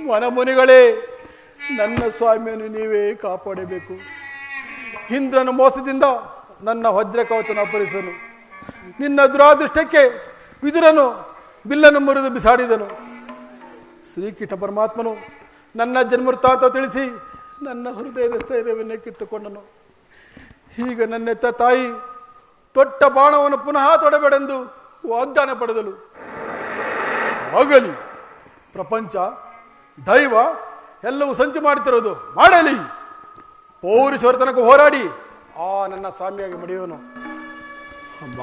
ವನಮುನಿಗಳೇ, ನನ್ನ ಸ್ವಾಮಿಯನ್ನು ನೀವೇ ಕಾಪಾಡಬೇಕು. ಇಂದ್ರನ ಮೋಸದಿಂದ ನನ್ನ ವಜ್ರ ಕವಚನ ಅಪಹರಿಸನು. ನಿನ್ನ ದುರಾದೃಷ್ಟಕ್ಕೆ ವಿದುರನು ಬಿಲ್ಲನ್ನು ಮುರಿದು ಬಿಸಾಡಿದನು. ಶ್ರೀಕೃಷ್ಣ ಪರಮಾತ್ಮನು ನನ್ನ ಜನ್ಮವೃತ್ತಾಂತ ತಿಳಿಸಿ ನನ್ನ ಹೃದಯದ ಸ್ಥೈರ್ಯವನ್ನೇ ಕಿತ್ತುಕೊಂಡನು. ಈಗ ನನ್ನೆತ್ತ ತಾಯಿ ತೊಟ್ಟ ಬಾಣವನ್ನು ಪುನಃ ತೊಡಬೇಡೆಂದು ವಾಗ್ದಾನ ಪಡೆದಳು. ಆಗಲಿ, ಪ್ರಪಂಚ ದೈವ ಎಲ್ಲವೂ ಸಂಚು ಮಾಡುತ್ತಿರೋದು ಮಾಡಲಿ. ಪೌರುಷರ ತನಕ ಹೋರಾಡಿ ನನ್ನ ಸ್ವಾಮಿಯಾಗಿ ಮಡಿಯೋನು. ಅಮ್ಮ,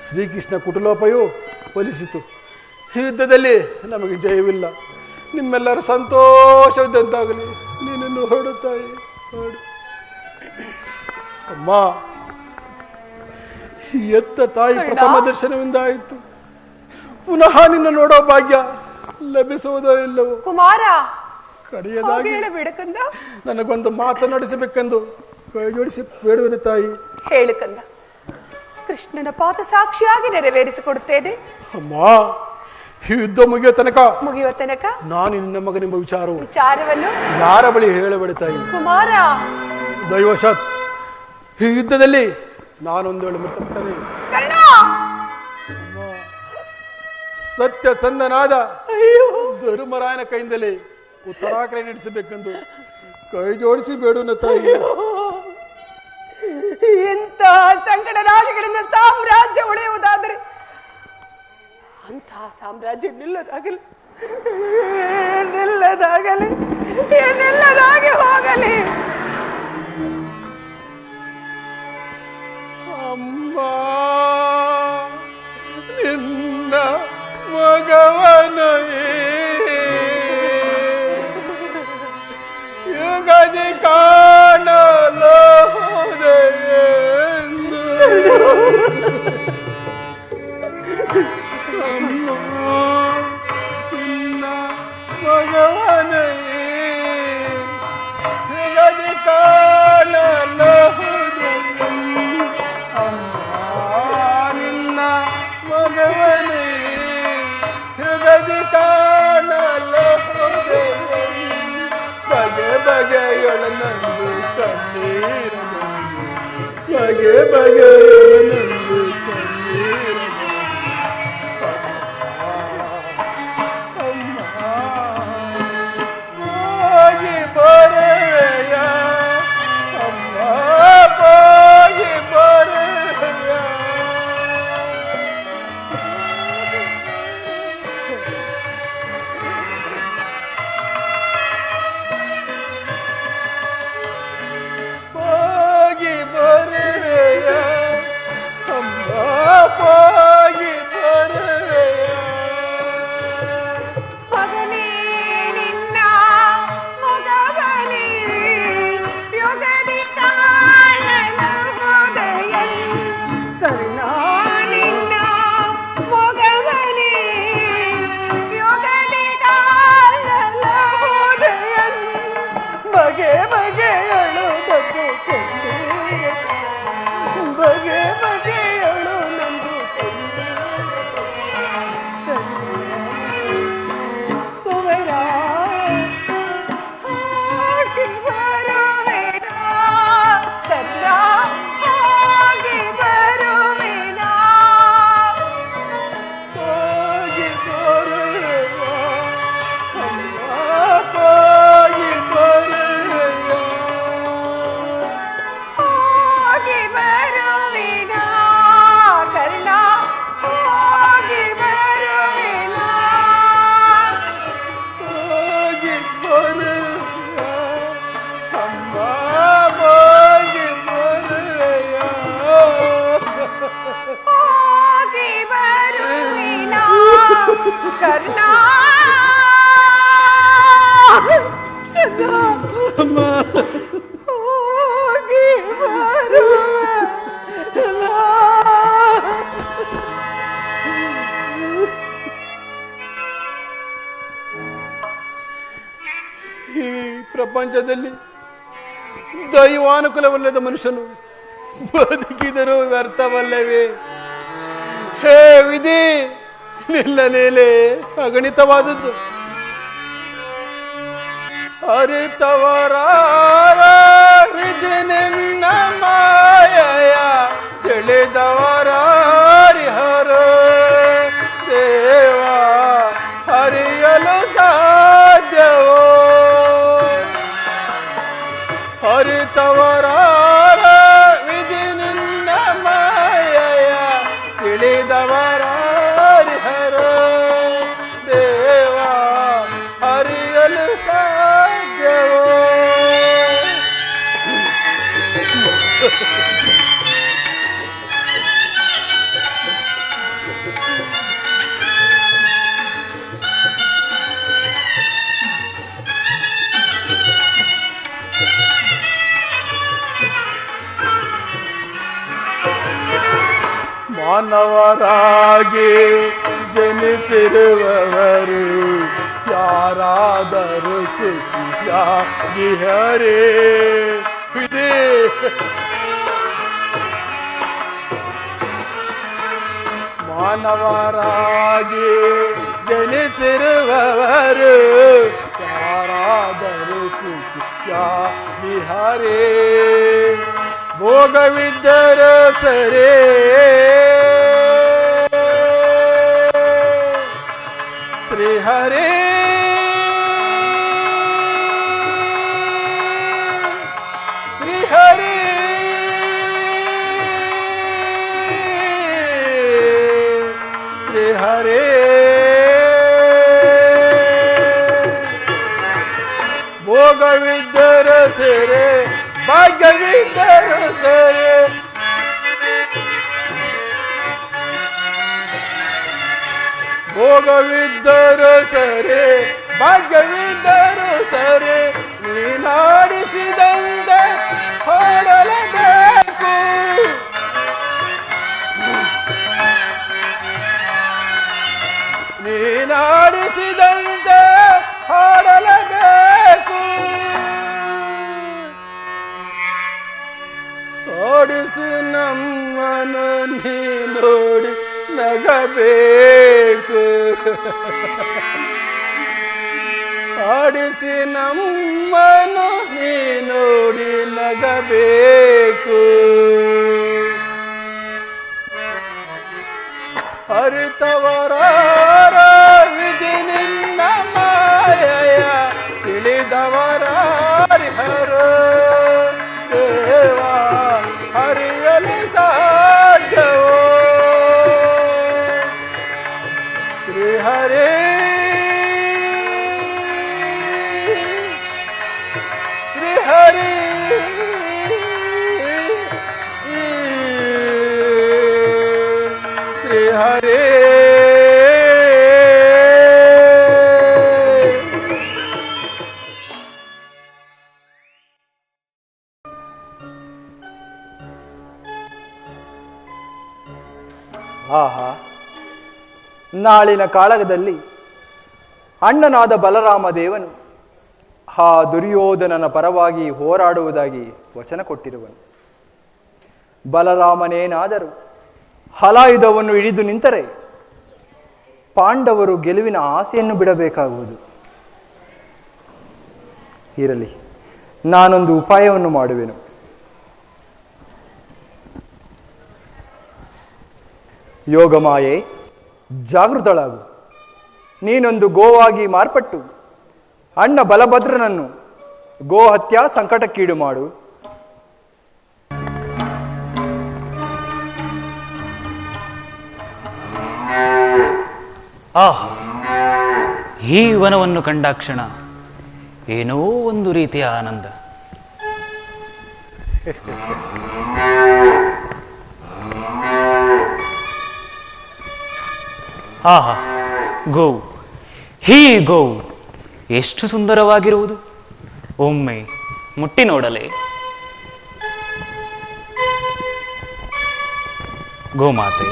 ಶ್ರೀಕೃಷ್ಣ ಕುಟುಲೋಪಯು ಫಲಿಸಿತು. ಈ ಯುದ್ಧದಲ್ಲಿ ನಮಗೆ ಜಯವಿಲ್ಲ. ನಿಮ್ಮೆಲ್ಲರ ಸಂತೋಷವಿದ್ದಂತಾಗಲಿ. ನೀನನ್ನು ಹೊರಡುತ್ತಾಯಿ ಹೊರಡು. ಅಮ್ಮ, ಎತ್ತ ತಾಯಿ ಪ್ರಥಮ ದರ್ಶನವಿಂದ ಆಯಿತು. ಪುನಃ ನಿನ್ನ ನೋಡೋ ಭಾಗ್ಯ ಲಭಿಸುವುದೋ ಇಲ್ಲವೋ? ಕುಮಾರ, ಕಡೆಯದಾಗಿ ನನಗೊಂದು ಮಾತನಾಡಿಸಬೇಕೆಂದು ಕೈ ಜೋಡಿಸಿ ಬೇಡುವೆನು ತಾಯಿ. ಹೇಳು ಕಂದ, ಕೃಷ್ಣನ ಪಾದ ಸಾಕ್ಷಿಯಾಗಿ ನೆರವೇರಿಸಿಕೊಡುತ್ತೇನೆ. ಅಮ್ಮ, ಈ ಯುದ್ಧ ಮುಗಿಯೋ ತನಕ ನಾನು ನಿನ್ನ ಮಗನೆಂಬ ವಿಚಾರವನ್ನು ಯಾರ ಬಳಿ ಹೇಳಬೇಡ ತಾಯಿ. ಕುಮಾರ, ದೈವಶಾತ್ ಈ ಯುದ್ಧದಲ್ಲಿ ನಾನೊಂದು ವೇಳೆ ಮೃತಪಟ್ಟರೆ ಸತ್ಯಸಂಧನಾದ ಧರ್ಮರಾಯನ ಕೈಯಿಂದಲೇ ಉತ್ತರಾಕ್ರಯ ನಡೆಸಬೇಕೆಂದು ಕೈ ಜೋಡಿಸಿ ಬೇಡುನ ತಾಯಿ. ಇಂಥ ಸಂಕಟ ರಾಜ್ಯಗಳಿಂದ ಸಾಮ್ರಾಜ್ಯ ಉಳಿಯುವುದಾದರೆ ಅಂತಹ ಸಾಮ್ರಾಜ್ಯ ನಿಲ್ಲದಾಗಲಿ ನಿಲ್ಲದಾಗಿ ಹೋಗಲಿ. ಅಮ್ಮ, ನಿನ್ನ ಮಗವನ ಯುಗದಿ ಕಾಣಲು ಹೋದೆಯೆಂದು. ಅಮ್ಮ, ನಿನ್ನ ಮಗವನ ಯುಗದಿ ಕಾಣಲು ಹೋದೆಯೆಂದು. ಅಮ್ಮ, ನಿನ್ನ ಮಗವನೇ ಯುಗದಿ ಕಾಣಲು ಹೋದೆಯೆಂದು. ಬಗೆ ಬಗೆಯೊಳನಂದು ಕಣ್ಣೀರನು, ಬಗೆ ಬಗೆಯೊಳನಂದು ಕಣ್ಣೀರನು. ಅಮ್ಮ, ಹೋಗಿ ಬರೆಯ, ಅಮ್ಮ ಹೋಗಿ ಬರೆಯ. ಹೋಗಿ ಬರೆಯ, ಅಮ್ಮ ಹೋಗಿ ಬರೆಯ. ಮಗನೇ ನಿನ್ನ ಮಗವನೇ ಯುಗದಿ ಕಾಣಲು ಹೋದೆಯೆಂದು. ಕರ್ಣ, ನಿನ್ನ ಮಗವನೇ ಯುಗದಿ ಕಾಣಲು ಹೋದೆಯೆಂದು. ಬಗೆ ಬಗೆಯಳು ನಂದು ಕಣ್ಣೀರ, ಬಗೆ ಬಗೆಯಳು ನಂದು ಕುವರ. ಹೋಗಿ ಬರುವೆನಾ ಕರ್ಣ, ಹೋಗಿ ಬರುವೆನಾ. ಹೋಗಿ ಬರೆಯ, ಅಮ್ಮ ಹೋಗಿ ಬರೆಯ. ಹೋಗಿ ಬರುವೆನಾ ಕರ್ಣ, ಹೋಗಿ ಬರುವೆನಾ. ಹೋಗಿ ಬರೆಯ, ಅಮ್ಮ ಹೋಗಿ ಬರೆಯ. ಹೋಗಿ ಬರುವೆನಾ ಕರ್ಣ. ಅಮ್ಮ, ಹೋಗಿ ಬರುವೆನಾ. ಈ ಪ್ರಪಂಚದಲ್ಲಿ ದೈವಾನುಕೂಲವಲ್ಲದ ಮನುಷ್ಯನು ಬದುಕಿದರೂ ವ್ಯರ್ಥವಲ್ಲವೇ? ಹೇ ವಿಧಿ, ನಿಲ್ಲ ಲೀಲೆ ಅಗಣಿತವಾದದ್ದು. ಅರಿತವರ ವಿಧಿ ನಿನ್ನ ಮಾಯೆಯ ತಿಳಿದವರಾರಿಹರು ದೇವ ಹರಿಯಲು ಸಾಧ್ಯವೋ? ಹರಿತವರ ವಿಧಿ ನಿನ್ನ ಮಾಯೆಯ ತಿಳಿದವರಾರಿಹರು ದೇವ ಹರಿಯಲು ಸಾಧ್ಯವೋ? ಮಾನವರಾಗಿ ಜನಿಸಿರುವವರು ಯಾರಾದರೂ ಸುಖಿಯಾಗಿಹರೇ? ವಿಧಿ ಮಾನವರಾಗಿ ಜನಿಸಿರುವವರು ಯಾರಾದರೂ ಸುಖಿಯಾಗಿಹರೇ? ಭೋಗವಿದ್ದರೂ ಸರೇ ಶ್ರೀಹರೇ ಶ್ರೀಹರೇ ಶ್ರೀಹರೇ ಭೋಗವಿದ್ದರೂ ಸರೇ ಭಾಗ್ಯವಿದ್ದರೂ ಸರೇ ಭೋಗವಿದ್ದರೂ ಸರೇ ಭಾಗ್ಯವಿದ್ದರೂ ಸರೇ ನೀನಾಡಿಸಿದಂತೆ ಹಾಡಲೇಬೇಕು. ನೀನಾಡಿಸಿದಂತೆ ಹಾಡಲೇಬೇಕು. ಓಡಿಸಿ ನಮ್ಮನು ನೀ ನೋಡಿ ನಗಬೇಕು. ಆಡಿಸಿ ನಮ್ಮನು ನೀ ನೋಡಿ ನಗಬೇಕು. ಅರಿತವರ ವಿಧಿ ನಿನ್ನ ಮಾಯೆಯ ತಿಳಿದವರಾರಿಹರು ದೇವ ಹರಿಯಲು ಸಾಧ್ಯವೋ? ಶ್ರೀಹರೇ ಶ್ರೀಹರಿ ಶ್ರೀಹರೇ ಆಹಾ, ನಾಳಿನ ಕಾಳಗದಲ್ಲಿ ಅಣ್ಣನಾದ ಬಲರಾಮ ದೇವನು ಆ ದುರ್ಯೋಧನನ ಪರವಾಗಿ ಹೋರಾಡುವುದಾಗಿ ವಚನ ಕೊಟ್ಟಿರುವನು. ಬಲರಾಮನೇನಾದರೂ ಹಲಾಯುಧವನ್ನು ಹಿಡಿದು ನಿಂತರೆ ಪಾಂಡವರು ಗೆಲುವಿನ ಆಸೆಯನ್ನು ಬಿಡಬೇಕಾಗುವುದು. ಇರಲಿ, ನಾನೊಂದು ಉಪಾಯವನ್ನು ಮಾಡುವೆನು. ಯೋಗಮಾಯೆ, ಜಾಗೃತಳಾಗು. ನೀನೊಂದು ಗೋವಾಗಿ ಮಾರ್ಪಟ್ಟು ಅಣ್ಣ ಬಲಭದ್ರನನ್ನು ಗೋಹತ್ಯಾ ಸಂಕಟಕ್ಕೀಡು ಮಾಡು. ಆಹಾ, ಈ ವನವನ್ನು ಕಂಡಾಕ್ಷಣ ಏನೋ ಒಂದು ರೀತಿಯ ಆನಂದ. ಆಹಾ, ಗೋವು, ಈ ಗೋವು ಎಷ್ಟು ಸುಂದರವಾಗಿರುವುದು. ಒಮ್ಮೆ ಮುಟ್ಟಿ ನೋಡಲೇ? ಗೋಮಾತೆ,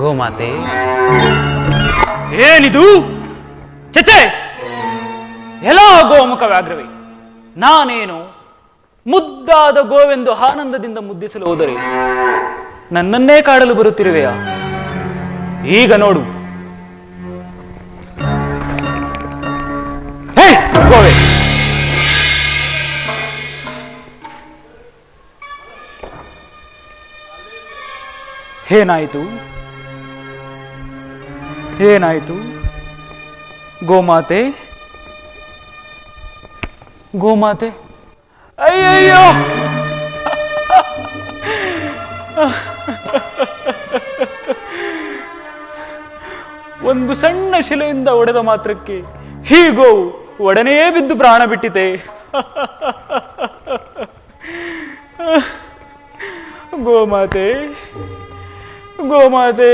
ಗೋಮಾತೆ, ಏನಿದು? ಚಚೆ, ಎಲ್ಲ ಗೋಮುಖ ವ್ಯಾಘ್ರವೇ, ನಾನೇನು ಮುದ್ದಾದ ಗೋವೆಂದು ಆನಂದದಿಂದ ಮುದ್ದಿಸಲು ಹೋದರೆ ನನ್ನನ್ನೇ ಕಾಡಲು ಬರುತ್ತಿರುವೆಯಾ? ಈಗ ನೋಡು. ಹೇ ಗೋವೆ, ಏನಾಯಿತು? ಏನಾಯಿತು ಗೋಮಾತೆ? ಗೋಮಾತೆ, ಅಯ್ಯಯ್ಯೋ! ಒಂದು ಸಣ್ಣ ಶಿಲೆಯಿಂದ ಒಡೆದ ಮಾತ್ರಕ್ಕೆ ಹೀಗೋ ಒಡನೆಯೇ ಬಿದ್ದು ಪ್ರಾಣ ಬಿಟ್ಟಿತೆ. ಗೋಮಾತೆ, ಗೋಮಾತೆ,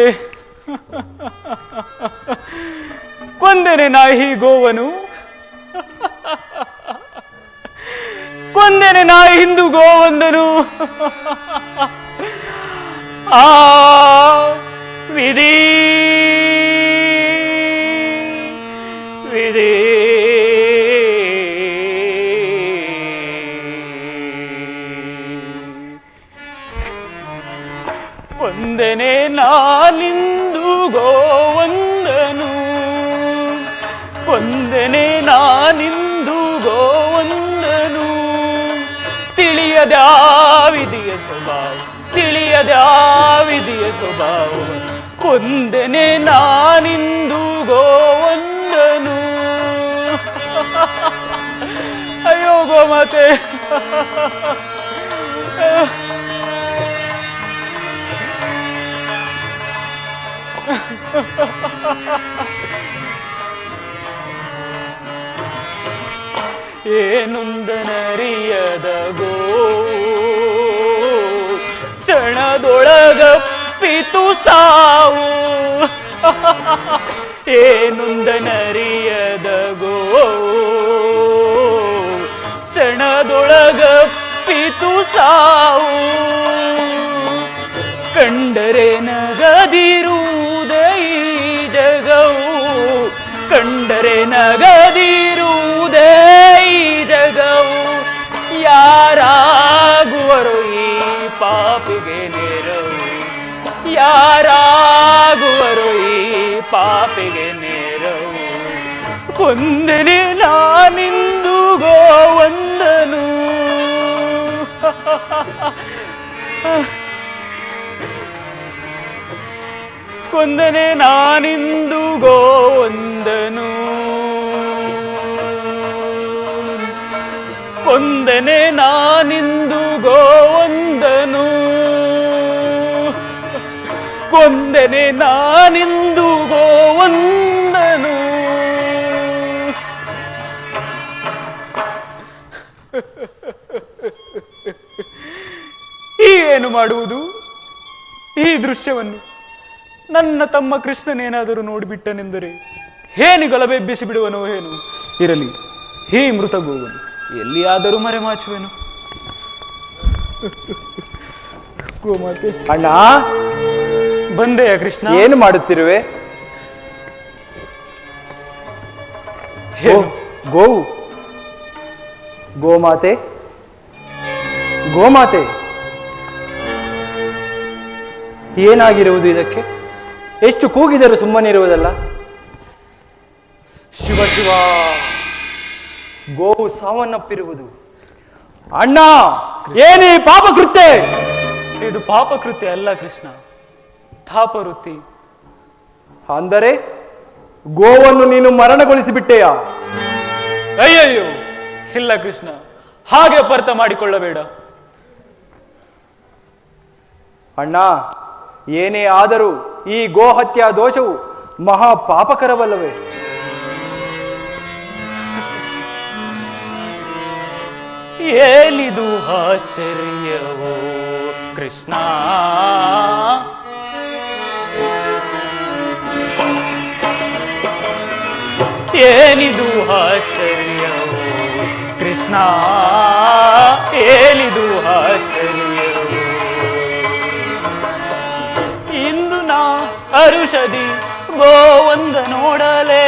ಕೊಂದೆನೆ ನಾ ಈ ಗೋವನು, ಕೊಂದೆನೆ ನಾ ಹಿಂದೂ ಗೋವಂದನು. ಆ ವಿಧಿ ವಿಧಿ ಕೊಂದೆನೆ ನಾನಿಂದು ಗೋವಂದನು, ಕೊಂದೆನೆ ನಾನಿಂದು ಗೋವಂದನು. ತಿಳಿಯದ್ಯಾವಿದೆಯ ಸ್ವಭಾವ, ತಿಳಿಯದ್ಯಾವಿದೆಯ ಸ್ವಭಾವ, ಕೊಂದೆನೆ ನಾನಿಂದು ಗೋವಂದನು. ಅಯ್ಯೋ ಗೋಮಾತೆ, ಏನೊಂದನರಿಯದ ಗೋ ಕ್ಷಣದೊಳಗಪ್ಪಿತು ಸಾವು. ಏನೊಂದನರಿಯದ ಗೋ ಕ್ಷಣದೊಳಗಪ್ಪಿತು ಸಾವು. ಕಂಡರೆ ನಗದಿರುವುದೇ ಈ ಜಗವು, ಕಂಡರೆ ನಗದಿರುವುದೇ ಈ ಜಗವು. ಯಾರಾಗುವರು ಈ ಪಾಪಿಗೆ ನೆರವು, ಯಾರಾಗುವರು ಈ ಪಾಪಿಗೆ ನೆರವು. ಕೊಂದೆನೆ ನಾನಿಂದು ಗೋವಂದನು, ಕೊಂದನೆ ನಾನಿಂದು ಗೋವಂದನು, ಕೊಂದನೆ ನಾನಿಂದು ಗೋವಂದನು, ಕೊಂದನೆ ನಾನಿಂದು ಗೋವಂದನು. ಏನು ಮಾಡುವುದು ಈ ದೃಶ್ಯವನ್ನು? ನನ್ನ ತಮ್ಮ ಕೃಷ್ಣನೇನಾದರೂ ನೋಡಿಬಿಟ್ಟನೆಂದರೆ ಏನು ಗಲಭೆಬ್ಬಿಸಿ ಬಿಡುವನೋ ಏನು. ಇರಲಿ, ಈ ಮೃತ ಗೋವನು ಎಲ್ಲಿಯಾದರೂ ಮರೆಮಾಚುವೆನು. ಗೋಮಾತೆ, ಅಣ್ಣ ಬಂದೆಯ ಕೃಷ್ಣ? ಏನು ಮಾಡುತ್ತಿರುವೆ? ಗೋವು, ಗೋಮಾತೆ, ಗೋಮಾತೆ, ಏನಾಗಿರುವುದು ಇದಕ್ಕೆ? ಎಷ್ಟು ಕೂಗಿದರೂ ಸುಮ್ಮನಿರುವುದಲ್ಲ. ಶಿವ ಶಿವ, ಗೋವು ಸಾವನ್ನಪ್ಪಿರುವುದು. ಅಣ್ಣ, ಏನೇ ಪಾಪಕೃತ್ಯ? ಇದು ಪಾಪಕೃತ್ಯ ಅಲ್ಲ ಕೃಷ್ಣ, ತಾಪವೃತ್ತಿ. ಅಂದರೆ ಗೋವನ್ನು ನೀನು ಮರಣಗೊಳಿಸಿಬಿಟ್ಟೆಯಾ? ಅಯ್ಯಯ್ಯೋ, ಇಲ್ಲ ಕೃಷ್ಣ, ಹಾಗೆ ಅಪಾರ್ಥ ಮಾಡಿಕೊಳ್ಳಬೇಡ. ಅಣ್ಣ, ಏನೇ ಆದರೂ ಈ ಗೋಹತ್ಯಾ ದೋಷವು ಮಹಾ ಪಾಪಕರವಲ್ಲವೇ? ಏಲಿದು ಆಶ್ಚರ್ಯವೋ ಕೃಷ್ಣ, ಏನಿದು ಆಶ್ಚರ್ಯವೋ ಕೃಷ್ಣ, ಏನಿದು ಆಶ್ಚರ್ಯವೋ. ಇಂದು ನಾ ಹರುಷದಿ ಗೋವಂದ ನೋಡಲೇ,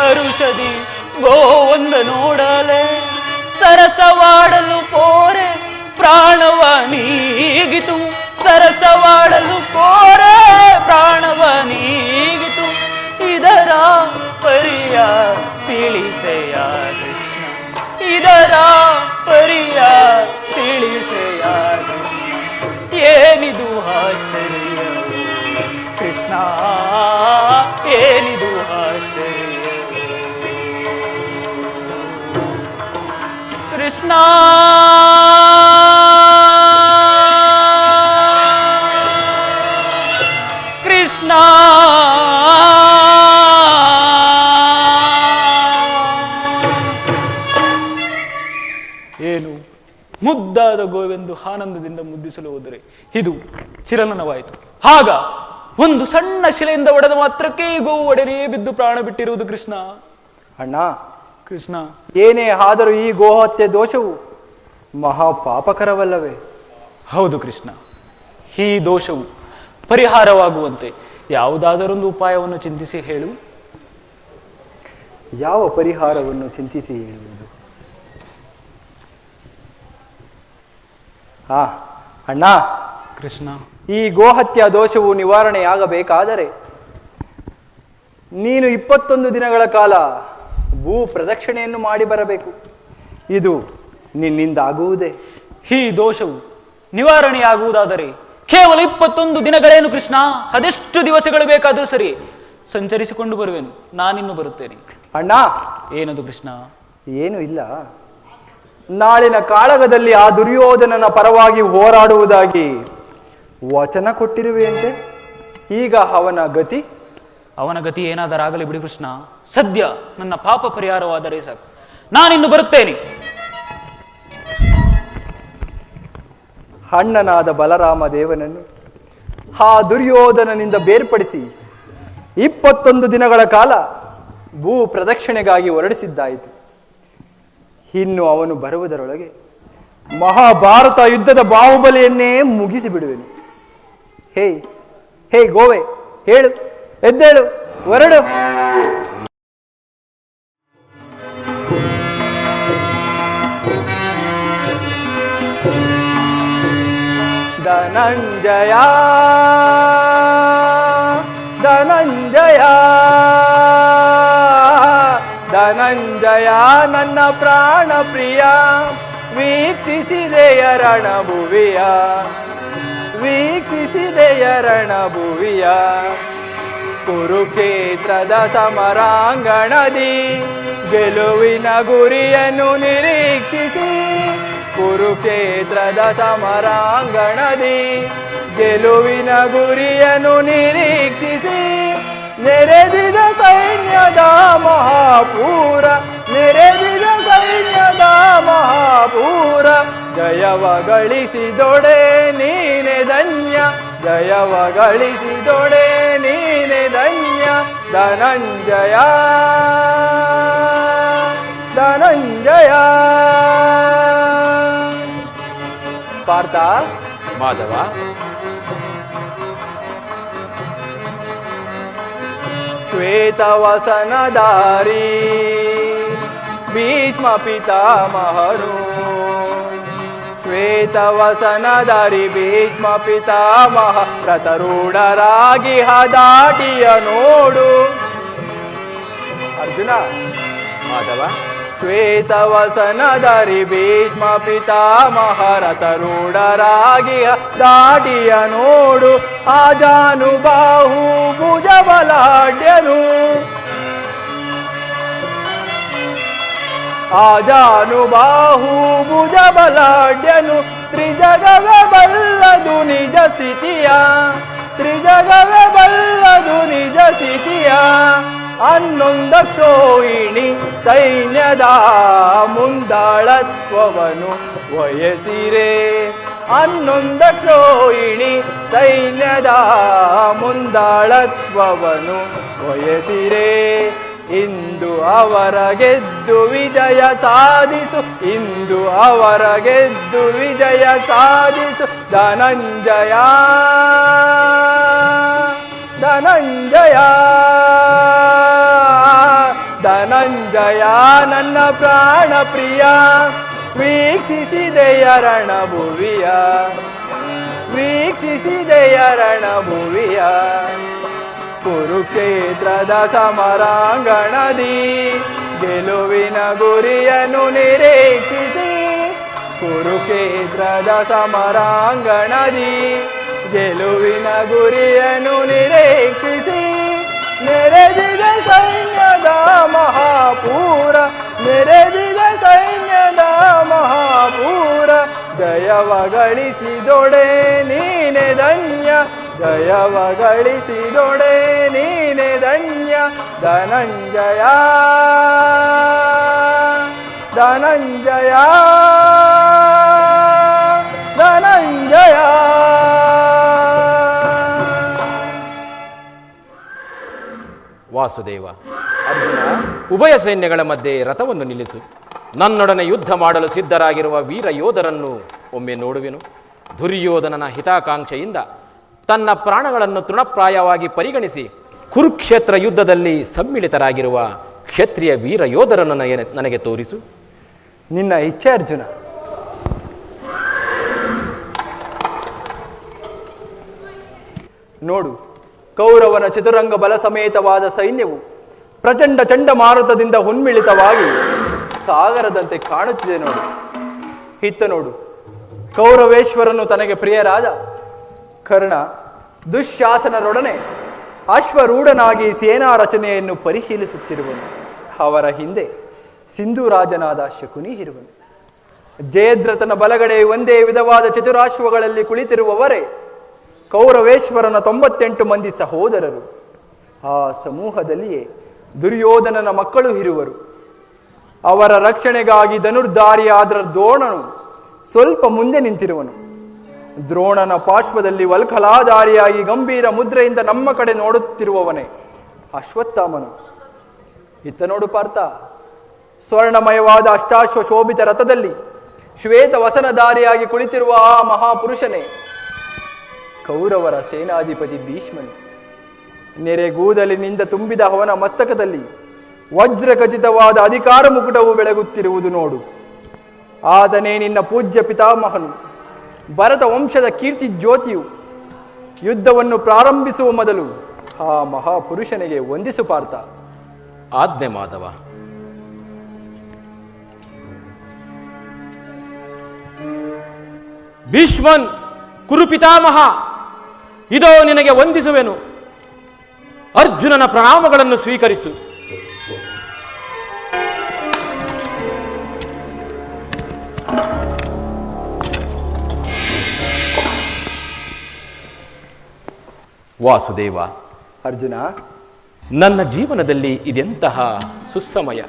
ಅರುಷದಿ ಗೋವಂದ ನೋಡಲೆ ಸರಸವಾಡಲು ಕೋರೆ ಪ್ರಾಣವ ನೀಗಿತು ಸರಸವಾಡಲು ಕೋರೆ ಪ್ರಾಣವ ನೀಗಿತು ಇದರ ಪರಿಯ ತಿಳಿಸೆಯ ಕೃಷ್ಣ ಇದರ ಪರಿಯ ತಿಳಿಸೆಯ ಕೃಷ್ಣ ಏನಿದು ಆಶ್ಚರ್ಯ ಕೃಷ್ಣ ಏನಿದು ಆಶ್ಚರ್ಯ ಕೃಷ್ಣ ಕೃಷ್ಣ ಏನು ಮುದ್ದಾದ ಗೋವೆಂದು ಆನಂದದಿಂದ ಮುದ್ದಿಸಲು ಹೋದರೆ ಇದು ಚಿರಲನವಾಯಿತು. ಆಗ ಒಂದು ಸಣ್ಣ ಶಿಲೆಯಿಂದ ಒಡೆದ ಮಾತ್ರಕ್ಕೆ ಈ ಗೋವು ಒಡನೆ ಬಿದ್ದು ಪ್ರಾಣ ಬಿಟ್ಟಿರುವುದು ಕೃಷ್ಣ. ಅಣ್ಣ, ಕೃಷ್ಣ, ಏನೇ ಆದರೂ ಈ ಗೋಹತ್ಯೆ ದೋಷವು ಮಹಾಪಾಪಕರವಲ್ಲವೇ? ಹೌದು ಕೃಷ್ಣ, ಈ ದೋಷವು ಪರಿಹಾರವಾಗುವಂತೆ ಯಾವುದಾದರೊಂದು ಉಪಾಯವನ್ನು ಚಿಂತಿಸಿ ಹೇಳು. ಯಾವ ಪರಿಹಾರವನ್ನು ಚಿಂತಿಸಿ ಹೇಳುವುದು? ಅಣ್ಣ, ಕೃಷ್ಣ, ಈ ಗೋಹತ್ಯಾ ದೋಷವು ನಿವಾರಣೆಯಾಗಬೇಕಾದರೆ ನೀನು 21 ದಿನಗಳ ಕಾಲ ಭೂ ಪ್ರದಕ್ಷಿಣೆಯನ್ನು ಮಾಡಿ ಬರಬೇಕು. ಇದು ನಿನ್ನಿಂದಾಗುವುದೇ? ಈ ದೋಷವು ನಿವಾರಣೆಯಾಗುವುದಾದರೆ ಕೇವಲ 21 ದಿನಗಳೇನು ಕೃಷ್ಣ, ಅದೆಷ್ಟು ದಿವಸಗಳು ಬೇಕಾದರೂ ಸರಿ ಸಂಚರಿಸಿಕೊಂಡು ಬರುವೆನು. ನಾನಿನ್ನು ಬರುತ್ತೇನೆ. ಅಣ್ಣ, ಏನದು ಕೃಷ್ಣ? ಏನು ಇಲ್ಲ, ನಾಳಿನ ಕಾಳಗದಲ್ಲಿ ಆ ದುರ್ಯೋಧನನ ಪರವಾಗಿ ಹೋರಾಡುವುದಾಗಿ ವಚನ ಕೊಟ್ಟಿರುವೆಯಂತೆ. ಈಗ ಅವನ ಗತಿ? ಅವನ ಗತಿ ಏನಾದರಾಗಲಿ ಬಿಡಿ ಕೃಷ್ಣ, ಸದ್ಯ ನನ್ನ ಪಾಪ ಪರಿಹಾರವಾದರೆ ಸಾಕು. ನಾನಿನ್ನು ಬರುತ್ತೇನೆ. ಅಣ್ಣನಾದ ಬಲರಾಮ ದೇವನನ್ನು ಆ ದುರ್ಯೋಧನನಿಂದ ಬೇರ್ಪಡಿಸಿ 21 ದಿನಗಳ ಕಾಲ ಭೂ ಪ್ರದಕ್ಷಿಣೆಗಾಗಿ ಹೊರಡಿಸಿದ್ದಾಯಿತು. ಇನ್ನು ಅವನು ಬರುವುದರೊಳಗೆ ಮಹಾಭಾರತ ಯುದ್ಧದ ಬಾಹುಬಲಿಯನ್ನೇ ಮುಗಿಸಿ ಬಿಡುವೆನು. ಹೇ ಗೋವೆ, ಹೇಳು, ಎದ್ದೇಳು, ಹೊರಡು. ಧನಂಜಯ ಧನಂಜಯ ಧನಂಜಯ ನನ್ನ ಪ್ರಾಣ ಪ್ರಿಯ, ವೀಕ್ಷಿಸಿದೆಯ ರಣಭುವಿಯ, ವೀಕ್ಷಿಸಿದೆಯ ರಣಭುವಿಯ. ಕುರುಕ್ಷೇತ್ರದ ಸಮರಾಂಗಣದಿ ಗೆಲುವಿನ ಗುರಿಯನ್ನು ನಿರೀಕ್ಷಿಸಿ, ಕುರುಕ್ಷೇತ್ರದ ಸಮರಾಂಗಣದಿ ಗೆಲುವಿನ ಗುರಿಯನ್ನು ನಿರೀಕ್ಷಿಸಿ, ನೆರೆದಿದ ಸೈನ್ಯದ ಮಹಾಪೂರ, ನೆರೆದಿದ ಸೈನ್ಯದ ಮಹಾಪೂರ. ಜಯವ ಗಳಿಸಿದೊಡೆ ನೀನೆ ಧನ್ಯ, ಜಯವ ಗಳಿಸಿದೊಡೆ ನೀನೆ ಧನ್ಯ. ಧನಂಜಯ ಧನಂಜಯ. ಪಾರ್ಥ, ಮಾಧವ, ಶ್ವೇತವಸನಧಾರಿ ಭೀಷ್ಮ ಪಿತಾಮಹರು, ಶ್ವೇತವಸನಧಾರಿ ಭೀಷ್ಮ ಪಿತಾಮಹ ರಥರೂಢರಾಗಿ ಹದಾಟಿಯ ನೋಡು. ಅರ್ಜುನ, ಮಾಧವ, ಶ್ವೇತವಸನಧಾರಿ ಭೀಷ್ಮ ಪಿತಾಮಹ ರಥರೂಢರಾಗಿ ದಾಟಿಯ ನೋಡು. ಆಜಾನುಬಾಹು ಭುಜಬಲಾಢ್ಯನು, ಆಜಾನುಬಾಹು ಭುಜಬಲಾಢ್ಯನು. ತ್ರಿಜಗವೇ ಬಲ್ಲದು ನಿಜ ಸ್ಥಿತಿಯ, ತ್ರಿಜಗವೇ ಬಲ್ಲದು ನಿಜ ಸ್ಥಿತಿಯ. 11 ಕ್ಷೋಹಿಣಿ ಸೈನ್ಯದ ಮುಂದಾಳತ್ವವನ್ನು ವಯಸಿರೆ, 11 ಕ್ಷೋಹಿಣಿ ಸೈನ್ಯದ ಮುಂದಾಳತ್ವವನ್ನು ವಯಸಿರೆ. ಇಂದು ಅವರ ಗೆದ್ದು ವಿಜಯ ಸಾಧಿಸು, ಇಂದು ಅವರ ಗೆದ್ದು ವಿಜಯ ಸಾಧಿಸು. ಧನಂಜಯ ಧನಂಜಯ ಧನಂಜಯ. ಧನಂಜಯ ನನ್ನ ಪ್ರಾಣ ಪ್ರಿಯ ವೀಕ್ಷಿಸಿದೆಯ ರಣಭುವಿಯ ವೀಕ್ಷಿಸಿದೆಯ ರಣಭುವಿಯ ಕುರುಕ್ಷೇತ್ರದ ಸಮರಾಂಗಣದಿ ಗೆಲುವಿನ ಗುರಿಯನ್ನು ನಿರೀಕ್ಷಿಸಿ ಕುರುಕ್ಷೇತ್ರದ ಸಮರಾಂಗಣದಿ ಗೆಲುವಿನ ಗುರಿಯನ್ನು ನಿರೀಕ್ಷಿಸಿ ನೆರೆದಿದ ಸೈನ್ಯದ ಮಹಾಪೂರ ನೆರೆದಿದ ಸೈನ್ಯದ ಮಹಾಪೂರ ಜಯವ ಗಳಿಸಿದೊಡೆ ನೀನೆ ಧನ್ಯ ಜಯವ ಗಳಿಸಿದೊಡೆ ನೀನೆ ಧನ್ಯ ಧನಂಜಯ ಧನಂಜಯ ಧನಂಜಯ. ವಾಸುದೇವ, ಅರ್ಜುನ, ಉಭಯ ಸೈನ್ಯಗಳ ಮಧ್ಯೆ ರಥವನ್ನು ನಿಲ್ಲಿಸು. ನನ್ನೊಡನೆ ಯುದ್ಧ ಮಾಡಲು ಸಿದ್ಧರಾಗಿರುವ ವೀರ ಯೋಧರನ್ನು ಒಮ್ಮೆ ನೋಡುವೆನು. ದುರ್ಯೋಧನನ ಹಿತಾಕಾಂಕ್ಷೆಯಿಂದ ತನ್ನ ಪ್ರಾಣಗಳನ್ನು ತೃಣಪ್ರಾಯವಾಗಿ ಪರಿಗಣಿಸಿ ಕುರುಕ್ಷೇತ್ರ ಯುದ್ಧದಲ್ಲಿ ಸಮ್ಮಿಳಿತರಾಗಿರುವ ಕ್ಷತ್ರಿಯ ವೀರ ಯೋಧರನ್ನು ನನಗೆ ತೋರಿಸು. ನಿನ್ನ ಇಚ್ಛೆ ಅರ್ಜುನ. ನೋಡು, ಕೌರವನ ಚತುರಂಗ ಬಲ ಸಮೇತವಾದ ಸೈನ್ಯವು ಪ್ರಚಂಡ ಚಂಡಮಾರುತದಿಂದ ಉನ್ಮಿಳಿತವಾಗಿ ಸಾಗರದಂತೆ ಕಾಣುತ್ತಿದೆ. ನೋಡು, ಹಿತ್ತ ನೋಡು, ಕೌರವೇಶ್ವರನು ತನಗೆ ಪ್ರಿಯರಾದ ಕರ್ಣ ದುಶ್ಯಾಸನರೊಡನೆ ಅಶ್ವರೂಢನಾಗಿ ಸೇನಾ ರಚನೆಯನ್ನು ಪರಿಶೀಲಿಸುತ್ತಿರುವನು. ಅವರ ಹಿಂದೆ ಸಿಂಧೂರಾಜನಾದ ಶಕುನಿ ಇರುವನು. ಜಯದ್ರಥನ ಬಲಗಡೆ ಒಂದೇ ವಿಧವಾದ ಚತುರಾಶ್ವಗಳಲ್ಲಿ ಕುಳಿತಿರುವವರೇ ಕೌರವೇಶ್ವರನ 98 ಮಂದಿ ಸಹೋದರರು. ಆ ಸಮೂಹದಲ್ಲಿಯೇ ದುರ್ಯೋಧನನ ಮಕ್ಕಳು ಇರುವರು. ಅವರ ರಕ್ಷಣೆಗಾಗಿ ಧನುರ್ಧಾರಿಯಾದ ದ್ರೋಣನು ಸ್ವಲ್ಪ ಮುಂದೆ ನಿಂತಿರುವನು. ದ್ರೋಣನ ಪಾರ್ಶ್ವದಲ್ಲಿ ವಲ್ಕಲಾಧಾರಿಯಾಗಿ ಗಂಭೀರ ಮುದ್ರೆಯಿಂದ ನಮ್ಮ ಕಡೆ ನೋಡುತ್ತಿರುವವನೇ ಅಶ್ವತ್ಥಾಮನು. ಇತ್ತ ನೋಡು ಪಾರ್ಥ, ಸ್ವರ್ಣಮಯವಾದ ಅಷ್ಟಾಶ್ವ ಶೋಭಿತ ರಥದಲ್ಲಿ ಶ್ವೇತ ವಸನಧಾರಿಯಾಗಿ ಕುಳಿತಿರುವ ಆ ಮಹಾಪುರುಷನೇ ಕೌರವರ ಸೇನಾಧಿಪತಿ ಭೀಷ್ಮನು. ನೆರೆಗೂದಲಿನಿಂದ ತುಂಬಿದ ಅವನ ಮಸ್ತಕದಲ್ಲಿ ವಜ್ರ ಖಚಿತವಾದ ಅಧಿಕಾರ ಮುಕುಟವು ಬೆಳಗುತ್ತಿರುವುದು ನೋಡು. ಆತನೇ ನಿನ್ನ ಪೂಜ್ಯ ಪಿತಾಮಹನು, ಭರತ ವಂಶದ ಕೀರ್ತಿ ಜ್ಯೋತಿಯು. ಯುದ್ಧವನ್ನು ಪ್ರಾರಂಭಿಸುವ ಮೊದಲು ಆ ಮಹಾಪುರುಷನಿಗೆ ವಂದಿಸು ಪಾರ್ಥ. ಆಜ್ಞೆ ಮಾಧವ. ಭೀಷ್ಮನ್, ಕುರುಪಿತಾಮಹ, ಇದೋ ನಿನಗೆ ವಂದಿಸುವೆನು. ಅರ್ಜುನನ ಪ್ರಣಾಮಗಳನ್ನು ಸ್ವೀಕರಿಸು. ವಾಸುದೇವ, ಅರ್ಜುನ, ನನ್ನ ಜೀವನದಲ್ಲಿ ಇದೆಂತಹ ಸುಸಮಯ.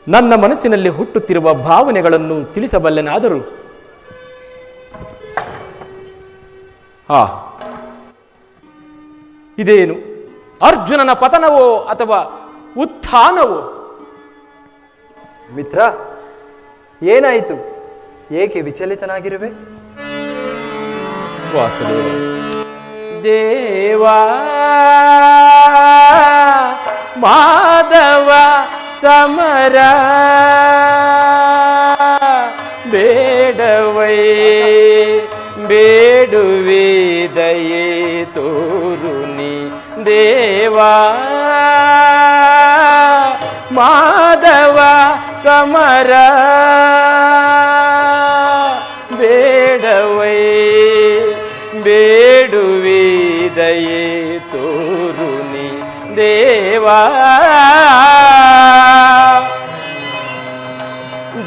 ನನ್ನ ಮನಸ್ಸಿನಲ್ಲಿ ಹುಟ್ಟುತ್ತಿರುವ ಭಾವನೆಗಳನ್ನು ತಿಳಿಸಬಲ್ಲೆನಾದರೂ ಇದೇನು ಅರ್ಜುನನ ಪತನವೋ ಅಥವಾ ಉತ್ಥಾನವೋ? ಮಿತ್ರ, ಏನಾಯಿತು? ಏಕೆ ವಿಚಲಿತನಾಗಿರುವೆ? ವಾಸುದೇವ, ದೇವಾ ಮಾಧವ ಸಮರ ಬೇಡವೈ ಬೇಡುವೆ ದಯೆ ತೋರುನಿ ದೇವಾ ಮಾಧವ ಸಮರ ಬೇಡವೈ ಬೇಡುವೆ ದಯೆ ತೋರುನಿ ದೇವಾ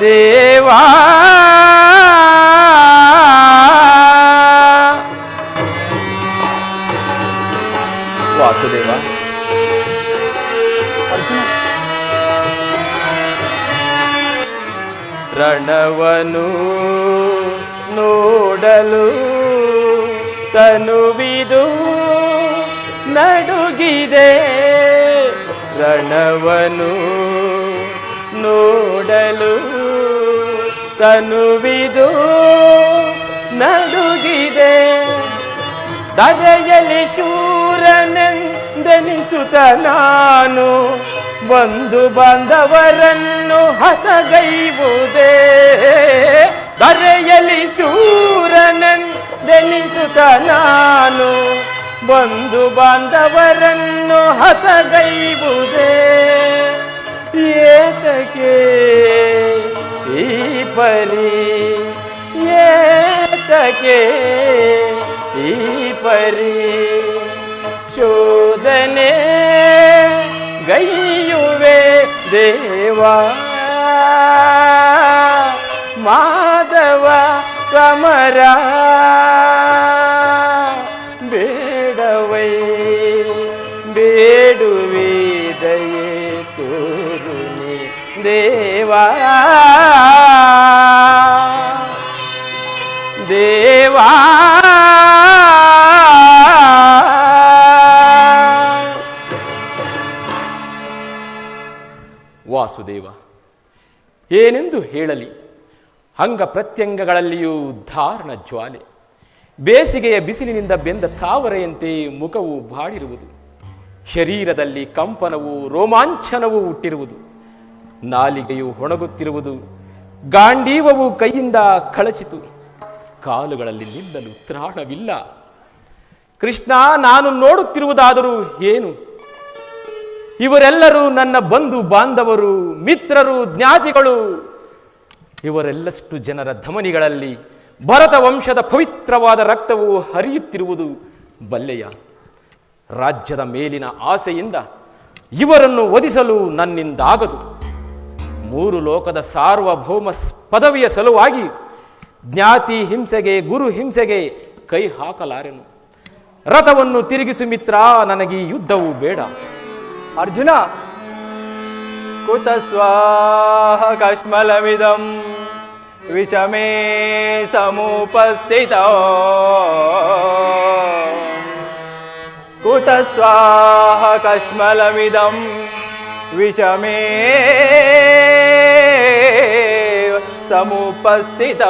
ದೇವಾ ವಾಸುದೇವ. ಅರ್ಜುನ, ರಣವನು ನೋಡಲು ತನುವಿದು ನಡುಗಿದೆ. ರಣವನು ನೋಡಲು ತನುವಿದು ನಡುಗಿದೆ. ಧರೆಯಲ್ಲಿ ಶೂರನೆಂದೆನಿಸುತ್ತ ನಾನು ಬಂಧು ಬಾಂಧವರನ್ನು ಹತಗೈವುದೇ ಬರೆಯಲಿ ಶೂರನೆಂದೆನಿಸುತ್ತ ನಾನು ಬಂಧು ಬಾಂಧವರನ್ನು ಹತಗೈವುದೇ ಏತಕ್ಕೆ ಈ ಪರಿ ಏತಕ್ಕೆ ಈ ಪರಿ ಶೋಧನೆ ಗೈಯುವೆ ದೇವಾ ಮಾಧವ ಸಮರ ಬೇಡವೈ ಬೇಡುವೆ ದಯೆ ತೋರುನಿ ದೇವಾ ದೇವಾ ವಾಸುದೇವ, ಏನೆಂದು ಹೇಳಲಿ? ಅಂಗ ಪ್ರತ್ಯಂಗಗಳಲ್ಲಿಯೂ ಧಾರಣ ಜ್ವಾಲೆ, ಬೇಸಿಗೆಯ ಬಿಸಿಲಿನಿಂದ ಬೆಂದ ತಾವರೆಯಂತೆ ಮುಖವು ಬಾಡಿರುವುದು, ಶರೀರದಲ್ಲಿ ಕಂಪನವು ರೋಮಾಂಚನವೂ ಹುಟ್ಟಿರುವುದು, ನಾಲಿಗೆಯು ಹೊಣಗುತ್ತಿರುವುದು, ಗಾಂಡೀವವು ಕೈಯಿಂದ ಕಳಚಿತು, ಕಾಲುಗಳಲ್ಲಿ ನಿಲ್ಲಲು ತ್ರಾಣವಿಲ್ಲ. ಕೃಷ್ಣ, ನಾನು ನೋಡುತ್ತಿರುವುದಾದರೂ ಏನು? ಇವರೆಲ್ಲರೂ ನನ್ನ ಬಂಧು ಬಾಂಧವರು, ಮಿತ್ರರು, ಜ್ಞಾತಿಗಳು. ಇವರೆಲ್ಲಷ್ಟು ಜನರ ಧಮನಿಗಳಲ್ಲಿ ಭರತ ವಂಶದ ಪವಿತ್ರವಾದ ರಕ್ತವು ಹರಿಯುತ್ತಿರುವುದು ಬಲ್ಲೆಯ. ರಾಜ್ಯದ ಮೇಲಿನ ಆಸೆಯಿಂದ ಇವರನ್ನು ವಧಿಸಲು ನನ್ನಿಂದಾಗದು. 3 ಲೋಕದ ಸಾರ್ವಭೌಮ ಪದವಿಯ ಸಲುವಾಗಿ ಜ್ಞಾತಿ ಹಿಂಸೆಗೆ, ಗುರು ಹಿಂಸೆಗೆ ಕೈ ಹಾಕಲಾರೆನು. ರಥವನ್ನು ತಿರುಗಿಸು ಮಿತ್ರ, ನನಗೆ ಯುದ್ಧವು ಬೇಡ. ಅರ್ಜುನ, ಕುತ ಸ್ವಾಹ ಕಶ್ಮಲಮಿದಂ ವಿಷಮೇ ಸಮುಪಸ್ಥಿತ ಕುತ ಸ್ವಾಹ ಕಶ್ಮಲಮಿದಂ ವಿಷಮೇ ಸಮುಪಸ್ಥಿತ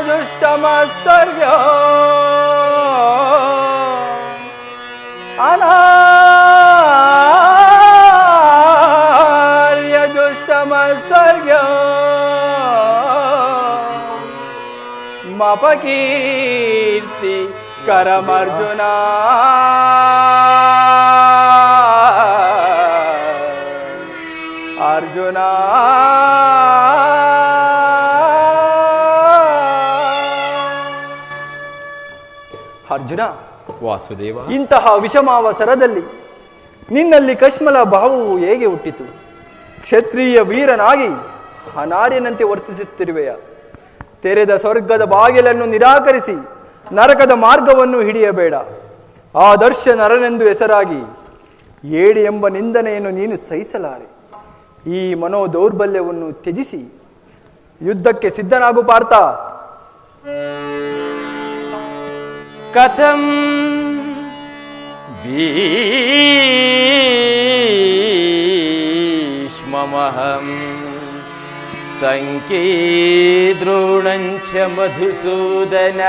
ಅನಾರ್ಯಜುಷ್ಟಮಸ್ಸರ್ಗ ಅನಾರ್ಯಜುಷ್ಟಮಸ್ಸರ್ಗ ಮಪಕೀರ್ತಿ ಕರಮರ್ಜುನ ಅರ್ಜುನ ಅರ್ಜುನ, ವಾಸುದೇವ, ಇಂತಹ ವಿಷಮಾವಸರದಲ್ಲಿ ನಿನ್ನಲ್ಲಿ ಕಶ್ಮಲ ಭಾವವು ಹೇಗೆ ಹುಟ್ಟಿತು? ಕ್ಷತ್ರಿಯ ವೀರನಾಗಿ ಅನಾರ್ಯನಂತೆ ವರ್ತಿಸುತ್ತಿರುವೆಯ. ತೆರೆದ ಸ್ವರ್ಗದ ಬಾಗಿಲನ್ನು ನಿರಾಕರಿಸಿ ನರಕದ ಮಾರ್ಗವನ್ನು ಹಿಡಿಯಬೇಡ. ಆದರ್ಶ ನರನೆಂದು ಹೆಸರಾಗಿ ಏಡಿ ಎಂಬ ನಿಂದನೆಯನ್ನು ನೀನು ಸಹಿಸಲಾರೆ. ಈ ಮನೋ ದೌರ್ಬಲ್ಯವನ್ನು ತ್ಯಜಿಸಿ ಯುದ್ಧಕ್ಕೆ ಸಿದ್ಧನಾಗು ಪಾರ್ಥ. ಕಥಂ ಭೀಷ್ಮಮಹಂ ಸಂಕೇ ದ್ರೋಣಂಚ ಮಧುಸೂದನ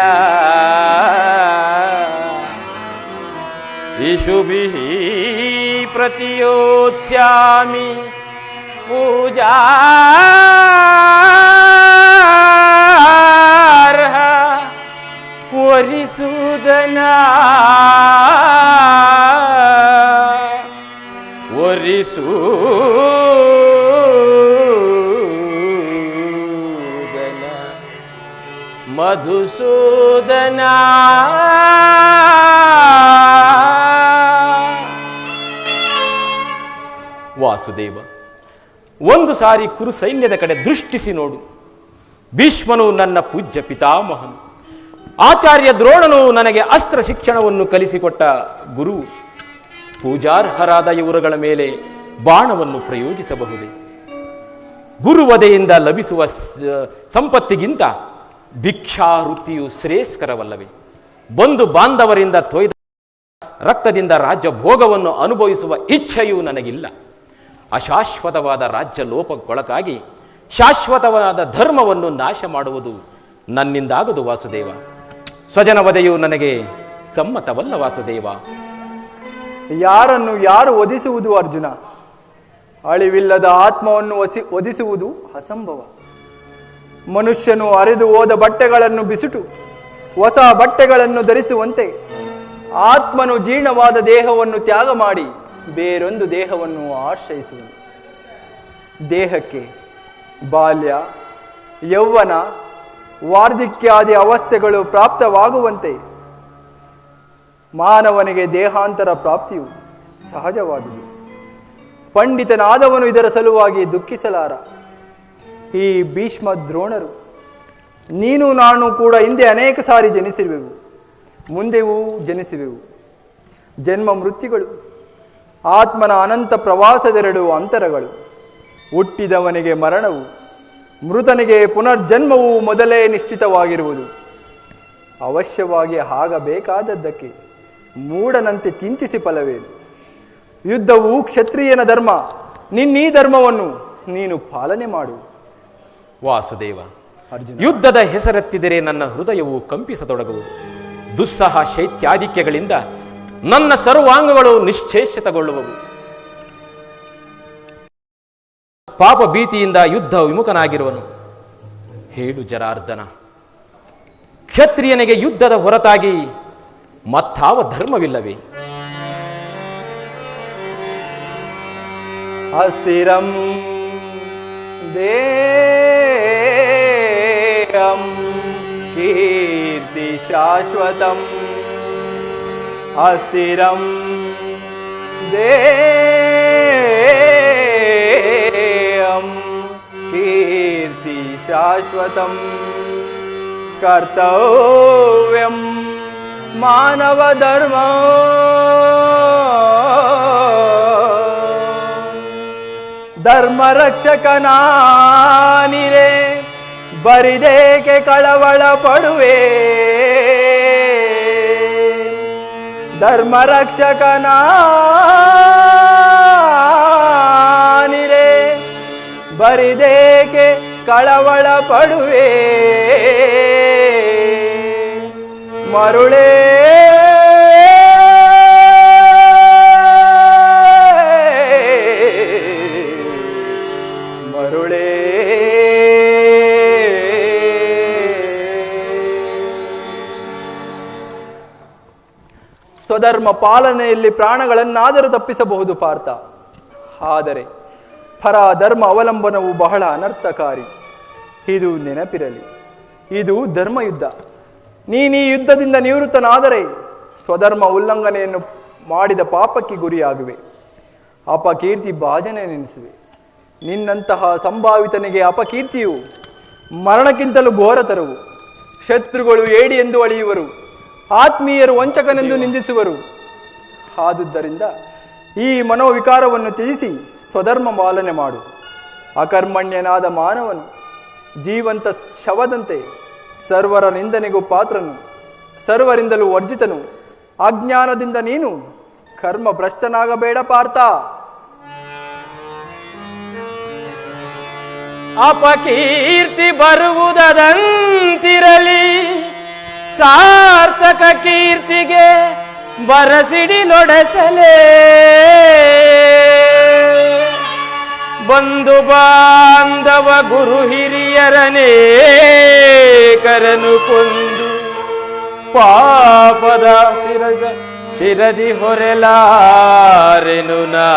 ಇಷುಭಿಃ ಪ್ರತಿಯೋತ್ಸ್ಯಾಮಿ ಪೂಜಾರ್ಹ ವರಿಸೂದನ ಮಧುಸೂದನ. ವಾಸುದೇವ, ಒಂದು ಸಾರಿ ಕುರು ಸೈನ್ಯದ ಕಡೆ ದೃಷ್ಟಿಸಿ ನೋಡು. ಭೀಷ್ಮನು ನನ್ನ ಪೂಜ್ಯ ಪಿತಾಮಹನು, ಆಚಾರ್ಯ ದ್ರೋಣನು ನನಗೆ ಅಸ್ತ್ರ ಶಿಕ್ಷಣವನ್ನು ಕಲಿಸಿಕೊಟ್ಟ ಗುರು. ಪೂಜಾರ್ಹರಾದ ಇವರುಗಳ ಮೇಲೆ ಬಾಣವನ್ನು ಪ್ರಯೋಗಿಸಬಹುದೇ? ಗುರುವಧೆಯಿಂದ ಲಭಿಸುವ ಸಂಪತ್ತಿಗಿಂತ ಭಿಕ್ಷಾವೃತ್ತಿಯು ಶ್ರೇಷ್ಠಕರವಲ್ಲವೇ? ಬಂಧು ಬಾಂಧವರಿಂದ ತೊಯ್ದ ರಕ್ತದಿಂದ ರಾಜ್ಯ ಭೋಗವನ್ನು ಅನುಭವಿಸುವ ಇಚ್ಛೆಯೂ ನನಗಿಲ್ಲ. ಅಶಾಶ್ವತವಾದ ರಾಜ್ಯ ಲೋಪಕ್ಕೊಳಗಾಗಿ ಶಾಶ್ವತವಾದ ಧರ್ಮವನ್ನು ನಾಶ ಮಾಡುವುದು ನನ್ನಿಂದಾಗದು ವಾಸುದೇವ. ಸ್ವಜನ ವಧೆಯು ನನಗೆ ಸಮ್ಮತವಲ್ಲ ವಾಸುದೇವ. ಯಾರನ್ನು ಯಾರು ವಧಿಸುವುದು ಅರ್ಜುನ? ಅಳಿವಿಲ್ಲದ ಆತ್ಮವನ್ನು ವಧಿಸುವುದು ಅಸಂಭವ. ಮನುಷ್ಯನು ಹರಿದು ಹೋದ ಬಟ್ಟೆಗಳನ್ನು ಬಿಸುಟು ಹೊಸ ಬಟ್ಟೆಗಳನ್ನು ಧರಿಸುವಂತೆ ಆತ್ಮನು ಜೀರ್ಣವಾದ ದೇಹವನ್ನು ತ್ಯಾಗ ಮಾಡಿ ಬೇರೊಂದು ದೇಹವನ್ನು ಆಶ್ರಯಿಸುವನು. ದೇಹಕ್ಕೆ ಬಾಲ್ಯ, ಯೌವನ, ವಾರ್ಧಕ್ಯಾದಿ ಅವಸ್ಥೆಗಳು ಪ್ರಾಪ್ತವಾಗುವಂತೆ ಮಾನವನಿಗೆ ದೇಹಾಂತರ ಪ್ರಾಪ್ತಿಯು ಸಹಜವಾದುದು. ಪಂಡಿತನಾದವನು ಇದರ ಸಲುವಾಗಿ ದುಃಖಿಸಲಾರ. ಈ ಭೀಷ್ಮ ದ್ರೋಣರು, ನೀನು ನಾನು ಕೂಡ ಹಿಂದೆ ಅನೇಕ ಸಾರಿ ಜನಿಸಿರುವೆವು, ಮುಂದೆವೂ ಜನಿಸುವೆವು. ಜನ್ಮ ಮೃತ್ಯುಗಳು ಆತ್ಮನ ಅನಂತ ಪ್ರವಾಸದೆರಡು ಅಂತರಗಳು. ಹುಟ್ಟಿದವನಿಗೆ ಮರಣವು, ಮೃತನಿಗೆ ಪುನರ್ಜನ್ಮವು ಮೊದಲೇ ನಿಶ್ಚಿತವಾಗಿರುವುದು. ಅವಶ್ಯವಾಗಿ ಆಗಬೇಕಾದದ್ದಕ್ಕೆ ಮೂಢನಂತೆ ಚಿಂತಿಸಿ ಫಲವೇನು? ಯುದ್ಧವು ಕ್ಷತ್ರಿಯನ ಧರ್ಮ. ನಿನ್ನೀ ಧರ್ಮವನ್ನು ನೀನು ಪಾಲನೆ ಮಾಡು. ವಾಸುದೇವ, ಅರ್ಜುನ, ಯುದ್ಧದ ಹೆಸರೆತ್ತಿದರೆ ನನ್ನ ಹೃದಯವು ಕಂಪಿಸತೊಡಗುವುದು. ದುಸ್ಸಹ ಶೈತ್ಯಾಧಿಕ್ಯಗಳಿಂದ ನನ್ನ ಸರ್ವಾಂಗಗಳು ನಿಶ್ಚೇಷತಗೊಳ್ಳುವವು. ಪಾಪ ಭೀತಿಯಿಂದ ಯುದ್ಧ ವಿಮುಖನಾಗಿರುವನು. ಹೇಳು ಜರಾರ್ದನ, ಕ್ಷತ್ರಿಯನಿಗೆ ಯುದ್ಧದ ಹೊರತಾಗಿ ಮತ್ತಾವ ಧರ್ಮವಿಲ್ಲವೇ? ಅಸ್ಥಿರಂ ದೇಹಂ ಕೀರ್ತಿ ಶಾಶ್ವತಂ. ಅಸ್ಥಿರಂ ದೇಹಂ ಕೀರ್ತಿ ಶಾಶ್ವತಂ. ಕರ್ತವ್ಯಂ ಮಾನವ ಧರ್ಮ. ಧರ್ಮ ರಕ್ಷಕನಾನಿರೆ ಬರಿದೇಕೆ ಕಳವಳ ಪಡುವೆ. ಧರ್ಮ ರಕ್ಷಕನಾನಿರೆ ಬರಿದೇಕೆ ಕಳವಳ ಪಡುವೆ. ಮರುಳೇ ಮರುಳೇ ಸ್ವಧರ್ಮ ಪಾಲನೆಯಲ್ಲಿ ಪ್ರಾಣಗಳನ್ನಾದರೂ ತಪ್ಪಿಸಬಹುದು ಪಾರ್ಥ. ಆದರೆ ಪರಧರ್ಮ ಅವಲಂಬನವು ಬಹಳ ಅನರ್ಥಕಾರಿ. ಇದು ನೆನಪಿರಲಿ. ಇದು ಧರ್ಮಯುದ್ಧ. ನೀನೀ ಯುದ್ಧದಿಂದ ನಿವೃತ್ತನಾದರೆ ಸ್ವಧರ್ಮ ಉಲ್ಲಂಘನೆಯನ್ನು ಮಾಡಿದ ಪಾಪಕ್ಕೆ ಗುರಿಯಾಗುವೆ. ಅಪಕೀರ್ತಿ ಭಾಜನೆ ನೆನೆಸುವೆ. ನಿನ್ನಂತಹ ಸಂಭಾವಿತನಿಗೆ ಅಪಕೀರ್ತಿಯು ಮರಣಕ್ಕಿಂತಲೂ ಘೋರತರವು. ಶತ್ರುಗಳು ಏಡಿ ಎಂದು ಅಳೆಯುವರು, ಆತ್ಮೀಯರು ವಂಚಕನೆಂದು ನಿಂದಿಸುವರು. ಆದುದರಿಂದ ಈ ಮನೋವಿಕಾರವನ್ನು ತ್ಯಜಿಸಿ ಸ್ವಧರ್ಮ ಪಾಲನೆ ಮಾಡು. ಅಕರ್ಮಣ್ಯನಾದ ಮಾನವನು ಜೀವಂತ ಶವದಂತೆ ಸರ್ವರ ನಿಂದನೆಗೂ ಪಾತ್ರನು, ಸರ್ವರಿಂದಲೂ ವರ್ಜಿತನು. ಅಜ್ಞಾನದಿಂದ ನೀನು ಕರ್ಮ ಭ್ರಷ್ಟನಾಗಬೇಡ ಪಾರ್ಥ. ಅಪಕೀರ್ತಿ ಬರುವುದಂತಿರಲಿ, ಸಾರ್ಥಕ ಕೀರ್ತಿಗೆ ಬರಸಿಡಿಲೊಡೆಸಲೇ. ಬಂಧು ಬಾಂಧವ ಗುರು ಹಿರಿಯರನೇಕರನು ಕೊಂದು ಪಾಪದ ಶಿರದಿ ಹೊರೆಲಾರೆನು ನಾ.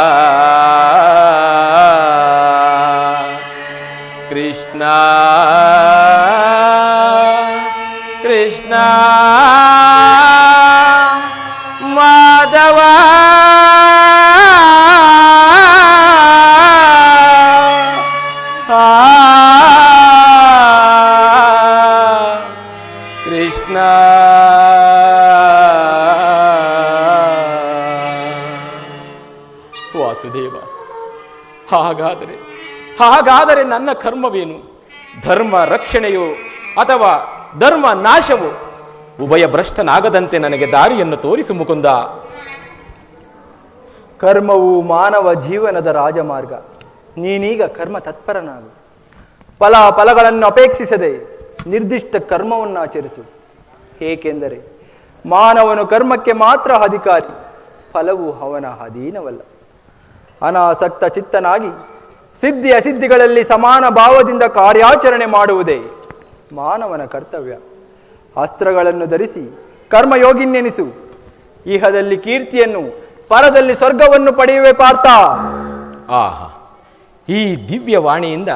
ಕೃಷ್ಣ ಕೃಷ್ಣ ಮಾಧವ ಕೃಷ್ಣ. ವಾಸುದೇವ, ಹಾಗಾದರೆ ನನ್ನ ಕರ್ಮವೇನು? ಧರ್ಮ ರಕ್ಷಣೆಯೋ ಅಥವಾ ಧರ್ಮ ನಾಶವೋ? ಉಭಯ ಭ್ರಷ್ಟನಾಗದಂತೆ ನನಗೆ ದಾರಿಯನ್ನು ತೋರಿಸು ಮುಕುಂದ. ಕರ್ಮವು ಮಾನವ ಜೀವನದ ರಾಜಮಾರ್ಗ. ನೀನೀಗ ಕರ್ಮ ತತ್ಪರನಾಗು. ಫಲಗಳನ್ನು ಅಪೇಕ್ಷಿಸದೆ ನಿರ್ದಿಷ್ಟ ಕರ್ಮವನ್ನು ಆಚರಿಸು. ಏಕೆಂದರೆ ಮಾನವನು ಕರ್ಮಕ್ಕೆ ಮಾತ್ರ ಅಧಿಕಾರಿ, ಫಲವು ಅವನ ಅಧೀನವಲ್ಲ. ಅನಾಸಕ್ತ ಚಿತ್ತನಾಗಿ ಸಿದ್ಧಿ ಅಸಿದ್ಧಿಗಳಲ್ಲಿ ಸಮಾನ ಭಾವದಿಂದ ಕಾರ್ಯಾಚರಣೆ ಮಾಡುವುದೇ ಮಾನವನ ಕರ್ತವ್ಯ. ಅಸ್ತ್ರಗಳನ್ನು ಧರಿಸಿ ಕರ್ಮಯೋಗಿನ್ಯೆನಿಸು. ಇಹದಲ್ಲಿ ಕೀರ್ತಿಯನ್ನು, ಪರದಲ್ಲಿ ಸ್ವರ್ಗವನ್ನು ಪಡೆಯುವೆ ಪಾರ್ಥ. ಆಹಾ, ಈ ದಿವ್ಯವಾಣಿಯಿಂದ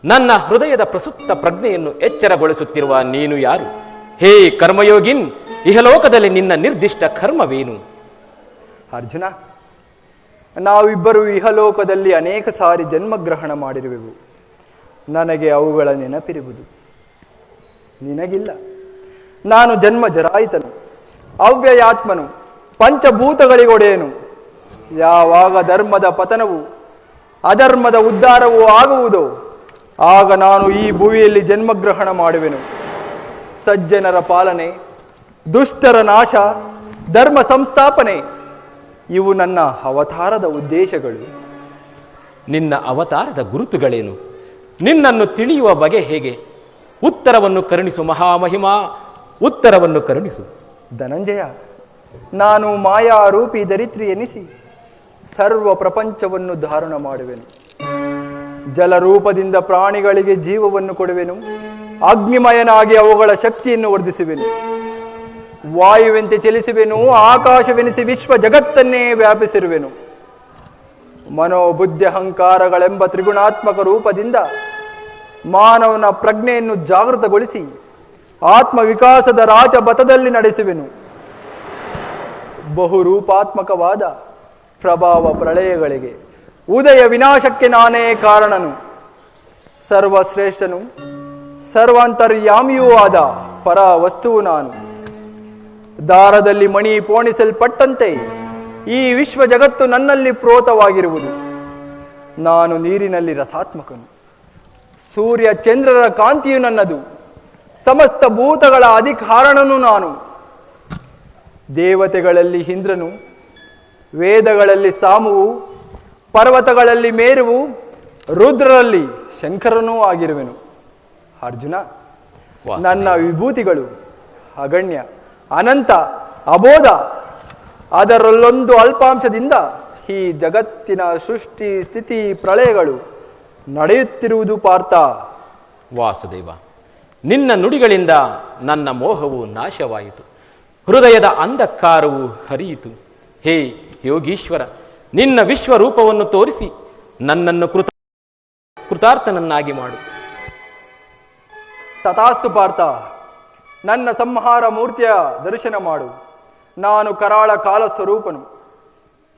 ನನ್ನ ಹೃದಯದ ಪ್ರಸುಪ್ತ ಪ್ರಜ್ಞೆಯನ್ನು ಎಚ್ಚರಗೊಳಿಸುತ್ತಿರುವ ನೀನು ಯಾರು? ಹೇ ಕರ್ಮಯೋಗಿನ್, ಇಹಲೋಕದಲ್ಲಿ ನಿನ್ನ ನಿರ್ದಿಷ್ಟ ಕರ್ಮವೇನು? ಅರ್ಜುನ, ನಾವಿಬ್ಬರು ಇಹಲೋಕದಲ್ಲಿ ಅನೇಕ ಸಾರಿ ಜನ್ಮಗ್ರಹಣ ಮಾಡಿರುವೆವು. ನನಗೆ ಅವುಗಳ ನೆನಪಿರುವುದು, ನಿನಗಿಲ್ಲ. ನಾನು ಜನ್ಮ ಜರಾಯಿತನು, ಅವ್ಯಯಾತ್ಮನು, ಪಂಚಭೂತಗಳಿಗೊಡೆಯನು. ಯಾವಾಗ ಧರ್ಮದ ಪತನವು ಅಧರ್ಮದ ಉದ್ಧಾರವೂ ಆಗುವುದೋ ಆಗ ನಾನು ಈ ಭುವಿಯಲ್ಲಿ ಜನ್ಮಗ್ರಹಣ ಮಾಡುವೆನು. ಸಜ್ಜನರ ಪಾಲನೆ, ದುಷ್ಟರ ನಾಶ, ಧರ್ಮ ಸಂಸ್ಥಾಪನೆ ಇವು ನನ್ನ ಅವತಾರದ ಉದ್ದೇಶಗಳು. ನಿನ್ನ ಅವತಾರದ ಗುರುತುಗಳೇನು? ನಿನ್ನನ್ನು ತಿಳಿಯುವ ಬಗೆ ಹೇಗೆ? ಉತ್ತರವನ್ನು ಕರುಣಿಸು ಮಹಾಮಹಿಮಾ, ಉತ್ತರವನ್ನು ಕರುಣಿಸು. ಧನಂಜಯ, ನಾನು ಮಾಯಾರೂಪಿ ಧರಿತ್ರಿ ಎನಿಸಿ ಸರ್ವ ಪ್ರಪಂಚವನ್ನು ಧಾರಣ ಮಾಡುವೆನು. ಜಲರೂಪದಿಂದ ಪ್ರಾಣಿಗಳಿಗೆ ಜೀವವನ್ನು ಕೊಡುವೆನು. ಅಗ್ನಿಮಯನಾಗಿ ಅವುಗಳ ಶಕ್ತಿಯನ್ನು ವರ್ಧಿಸುವೆನು. ವಾಯುವೆಂತೆ ಚಲಿಸುವೆನು. ಆಕಾಶವೆನಿಸಿ ವಿಶ್ವ ಜಗತ್ತನ್ನೇ ವ್ಯಾಪಿಸಿರುವೆನು. ಮನೋಬುದ್ಧಿ ಅಹಂಕಾರಗಳೆಂಬ ತ್ರಿಗುಣಾತ್ಮಕ ರೂಪದಿಂದ ಮಾನವನ ಪ್ರಜ್ಞೆಯನ್ನು ಜಾಗೃತಗೊಳಿಸಿ ಆತ್ಮ ವಿಕಾಸದ ರಾಜಪಥದಲ್ಲಿ ನಡೆಸುವೆನು. ಬಹುರೂಪಾತ್ಮಕವಾದ ಪ್ರಭಾವ ಪ್ರಳಯಗಳಿಗೆ, ಉದಯ ವಿನಾಶಕ್ಕೆ ನಾನೇ ಕಾರಣನು. ಸರ್ವಶ್ರೇಷ್ಠನು, ಸರ್ವಾಂತರ್ಯಾಮಿಯೂ ಆದ ಪರ ವಸ್ತುವು ನಾನು. ದಾರದಲ್ಲಿ ಮಣಿ ಪೋಣಿಸಲ್ಪಟ್ಟಂತೆ ಈ ವಿಶ್ವ ಜಗತ್ತು ನನ್ನಲ್ಲಿ ಪ್ರೋತವಾಗಿರುವುದು. ನಾನು ನೀರಿನಲ್ಲಿ ರಸಾತ್ಮಕನು. ಸೂರ್ಯ ಚಂದ್ರರ ಕಾಂತಿಯು ನನ್ನದು. ಸಮಸ್ತ ಭೂತಗಳ ಅಧಿಕಾರಣನು ನಾನು. ದೇವತೆಗಳಲ್ಲಿ ಇಂದ್ರನು, ವೇದಗಳಲ್ಲಿ ಸಾಮುವು, ಪರ್ವತಗಳಲ್ಲಿ ಮೇರುವು, ರುದ್ರರಲ್ಲಿ ಶಂಕರನೂ ಆಗಿರುವೆನು. ಅರ್ಜುನ, ನನ್ನ ವಿಭೂತಿಗಳು ಅಗಣ್ಯ, ಅನಂತ, ಅಬೋಧ. ಅದರಲ್ಲೊಂದು ಅಲ್ಪಾಂಶದಿಂದ ಈ ಜಗತ್ತಿನ ಸೃಷ್ಟಿ ಸ್ಥಿತಿ ಪ್ರಳಯಗಳು ನಡೆಯುತ್ತಿರುವುದು ಪಾರ್ಥ. ವಾಸುದೇವ, ನಿನ್ನ ನುಡಿಗಳಿಂದ ನನ್ನ ಮೋಹವು ನಾಶವಾಯಿತು. ಹೃದಯದ ಅಂಧಕಾರವು ಹರಿಯಿತು. ಹೇ ಯೋಗೀಶ್ವರ, ನಿನ್ನ ವಿಶ್ವರೂಪವನ್ನು ತೋರಿಸಿ ನನ್ನನ್ನು ಕೃತಾರ್ಥನನ್ನಾಗಿ ಮಾಡು. ತಥಾಸ್ತು ಪಾರ್ಥ, ನನ್ನ ಸಂಹಾರ ಮೂರ್ತಿಯ ದರ್ಶನ ಮಾಡು. ನಾನು ಕರಾಳ ಕಾಲ ಸ್ವರೂಪನು.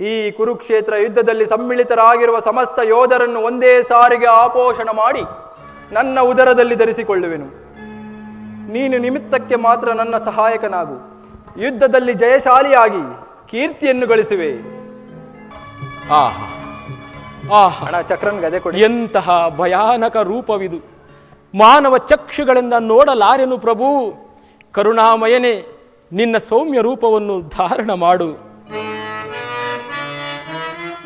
ಈ ಕುರುಕ್ಷೇತ್ರ ಯುದ್ಧದಲ್ಲಿ ಸಮ್ಮಿಳಿತರಾಗಿರುವ ಸಮಸ್ತ ಯೋಧರನ್ನು ಒಂದೇ ಸಾರಿಗೆ ಆಪೋಷಣ ಮಾಡಿ ನನ್ನ ಉದರದಲ್ಲಿ ಧರಿಸಿಕೊಳ್ಳುವೆನು. ನೀನು ನಿಮಿತ್ತಕ್ಕೆ ಮಾತ್ರ ನನ್ನ ಸಹಾಯಕನಾಗು. ಯುದ್ಧದಲ್ಲಿ ಜಯಶಾಲಿಯಾಗಿ ಕೀರ್ತಿಯನ್ನು ಗಳಿಸುವೆ. ಆಹಾ ಆಹಾ, ಹಣ ಚಕ್ರನ್ ಗದೆ ಕೊಡಿ. ಎಂತಹ ಭಯಾನಕ ರೂಪವಿದು! ಮಾನವ ಚಕ್ಷುಗಳಿಂದ ನೋಡಲಾರೆನು ಪ್ರಭು. ಕರುಣಾಮಯನೇ, ನಿನ್ನ ಸೌಮ್ಯ ರೂಪವನ್ನು ಧಾರಣ ಮಾಡು.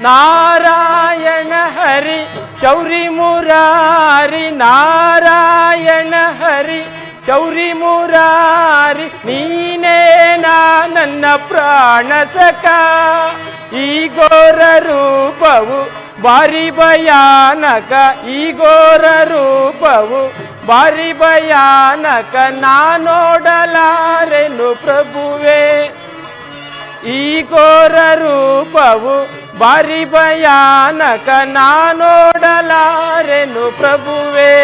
ನಾರಾಯಣ ಹರಿ ಶೌರಿ ಮುರಾರಿ, ನಾರಾಯಣ ಹರಿ ಶೌರಿ ಮುರಾರಿ, ನೀನೇ ನನ್ನ ಪ್ರಾಣ ಸಖ. ಈ ಘೋರ ರೂಪವು ಬಾರಿ ಭಯಾನಕ, ಈ ಘೋರ ರೂಪವು ಬಾರಿ ಭಯಾನಕ, ನಾನೋಡಲಾರೆನು ಪ್ರಭುವೇ. ಈ ಘೋರ ರೂಪವು ಬಾರಿ ಭಯಾನಕ, ನಾನೋಡಲಾರೆನು ಪ್ರಭುವೇ.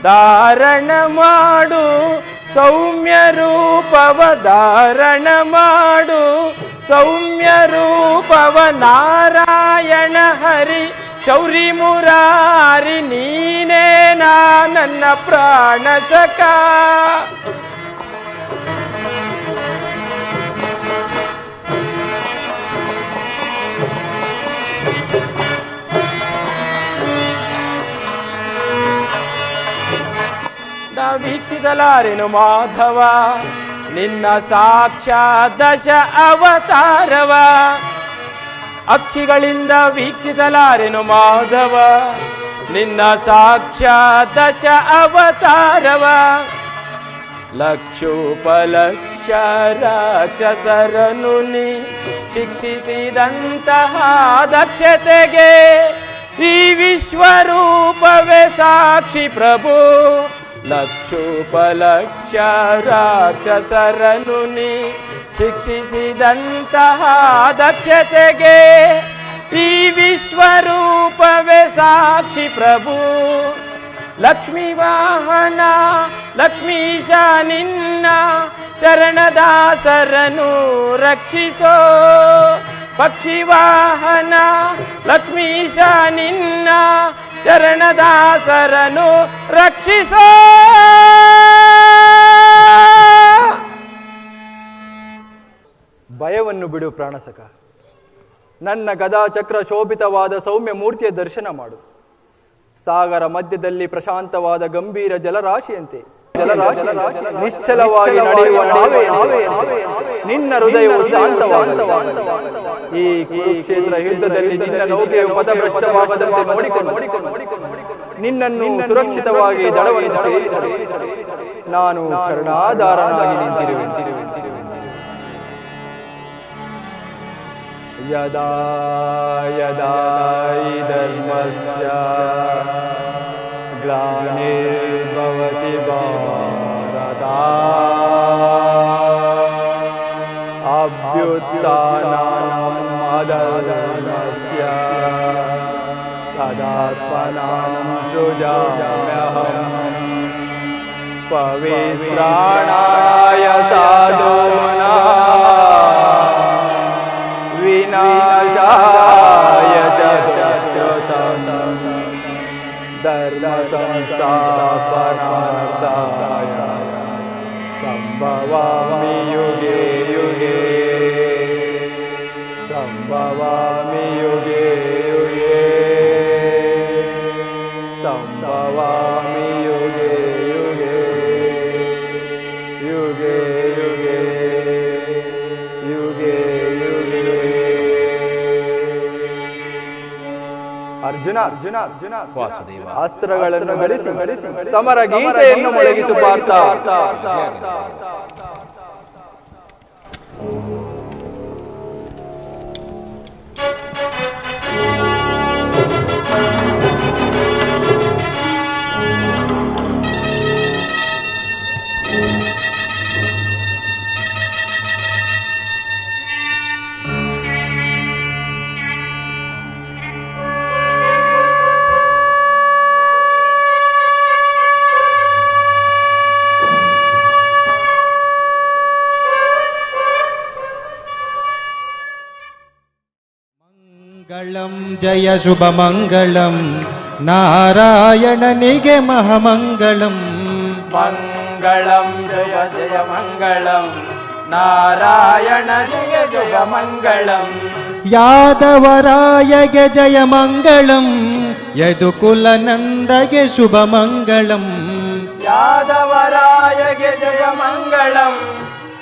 ಧಾರಣ ಮಾಡು ಸೌಮ್ಯ ರೂಪವ, ಧಾರಣ ಮಾಡು ಸೌಮ್ಯ ರೂಪವ, ನಾರಾಯಣ ಹರಿ ಶೌರಿ ಮುರಾರಿ, ನೀನೇ ನನ್ನ ಪ್ರಾಣ ಸಖ. ವೀಕ್ಷಿಸಲಾರೆನು ಮಾಧವ ನಿನ್ನ ಸಾಕ್ಷಾತ್ ದಶ ಅವತಾರವ. ಅಕ್ಷಿಗಳಿಂದ ವೀಕ್ಷಿಸಲಾರೆನು ಮಾಧವ ನಿನ್ನ ಸಾಕ್ಷಾತ್ ದಶ ಅವತಾರವ. ಲಕ್ಷೋಪಲಕ್ಷ ರಾಕ್ಷಸರನು ನೀ ಶಿಕ್ಷಿಸಿದಂತಹ ದಕ್ಷತೆಗೆ ಈ ವಿಶ್ವರೂಪವೇ ಸಾಕ್ಷಿ ಪ್ರಭು. ಲಕ್ಷೋಪಲಕ್ಷ ರಾಕ್ಷಸರನು ನೀ ಶಿಕ್ಷಿಸಿದಂತಹ ದಕ್ಷತೆಗೆ ಈ ವಿಶ್ವರೂಪವೇ ಸಾಕ್ಷಿ ಪ್ರಭು. ಲಕ್ಷ್ಮೀ ವಾಹನ ಲಕ್ಷ್ಮೀಶ ನಿನ್ನ ಚರಣದಾಸರನು ರಕ್ಷಿಸೋ. ಪಕ್ಷಿ ವಾಹನ ಲಕ್ಷ್ಮೀಶ ನಿನ್ನ ಚರಣದಾಸರನು ರಕ್ಷಿಸೋ. ಭಯವನ್ನು ಬಿಡು ಪ್ರಾಣಸಕ. ನನ್ನ ಗದಾಚಕ್ರ ಶೋಭಿತವಾದ ಸೌಮ್ಯ ಮೂರ್ತಿಯ ದರ್ಶನ ಮಾಡು. ಸಾಗರ ಮಧ್ಯದಲ್ಲಿ ಪ್ರಶಾಂತವಾದ ಗಂಭೀರ ಜಲರಾಶಿಯಂತೆ ನಿಶ್ಚಲವಾಗಿ ನಡೆಯುವ ನಾವೇ ನಿನ್ನ ಹೃದಯವು ಶಾಂತವಾದ. ಈ ಕುರುಕ್ಷೇತ್ರ ಯುದ್ಧದಲ್ಲಿ ನಿನ್ನ ನೌಕೆಯು ಪದಭ್ರಷ್ಟವಾಗದಂತೆ ನೋಡಿಕೊಂಡು ನಿನ್ನನ್ನು ಸುರಕ್ಷಿತವಾಗಿ ದಡವನ್ನು ಸೇರಿಸಿ ನಾನು ಕರುಣಾಧಾರನಾಗಿ ನಿಂತಿರುವೆ. ಯದಾ ಯದಾ ಧರ್ಮಸ್ಯ ಗ್ಲಾನಿರ್ಭವತಿ ಭಾರತ ಅಭ್ಯುತ್ಥಾನಂ ಅಧರ್ಮಸ್ಯ ತದಾತ್ಮನಾಂ ಸೃಜಾಮ್ಯಹಂ ಪವಿತ್ರಾಣಾಯ ಸಾಧೂನಾಂ ವಿನಾಶಾಯ ಚ ದುಷ್ಟತಂ ಧರ್ಮ ಸಂಸ್ಥಾಪನಾರ್ಥಾಯ ಸಂಭವಾಮಿ ಯುಗೆ ಯುಗೆ ಸಂಭವಾಮಿ ಯುಗೆ ಯುಗೆ ಸಂಭವಾಮಿ ಯುಗೆ ಯುಗೆ ಯುಗೆ ಯುಗೆ ಯುಗೆ ಯುಗೆ. ಅರ್ಜುನ ಅರ್ಜುನ ಅರ್ಜುನ ವಾಸುದೇವ ಅಸ್ತ್ರಗಳನ್ನು ಧರಿಸಿ ಸಮರ ಗೀತೆಯನ್ನು ಮೊಳಗಿಸು ಪಾರ್ಥ. ಮಂಗಳಂ ಜಯ ಶುಭ ಮಂಗಳಂ ನಾರಾಯಣನಿಗೆ ಮಹಾಮಂಗಳಂ. ಮಂಗಳಂ ಜಯ ಜಯ ಮಂಗಳಂ ನಾರಾಯಣನಿಗೆ ಜಯ ಮಂಗಳಂ. ಯಾದವರಾಯಗೆ ಜಯ ಮಂಗಳಂ ಯದುಕುಲ ನಂದಗೆ ಶುಭ ಮಂಗಳಂ. ಯಾದವರಾಯಗೆ ಜಯ ಮಂಗಳಂ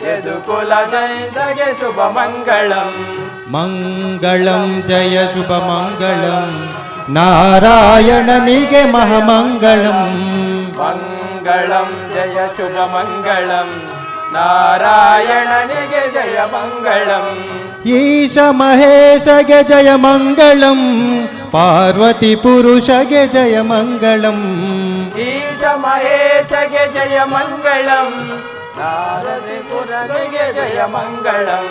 ಯದುಕುಲ ನಂದಗೆ ಶುಭ ಮಂಗಳಂ. ಮಂಗಳಂ ಜಯ ಶುಭ ಮಂಗಳಂ ನಾರಾಯಣನಿಗೆ ಮಹಾಮಂಗಳಂ. ಮಂಗಳಂ ಜಯ ಶುಭ ಮಂಗಳಂ ನಾರಾಯಣನಿಗೆ ಜಯ ಮಂಗಳಂ. ಈಶ ಮಹೇಶಗೆ ಜಯ ಮಂಗಳಂ ಪಾರ್ವತಿ ಪುರುಷಗೆ ಜಯ ಮಂಗಳಂ. ಈಶ ಮಹೇಶಗೆ ಜಯ ಮಂಗಳಂ ನಾರದಿ ಪುರನಿಗೆ ಜಯ ಮಂಗಳಂ.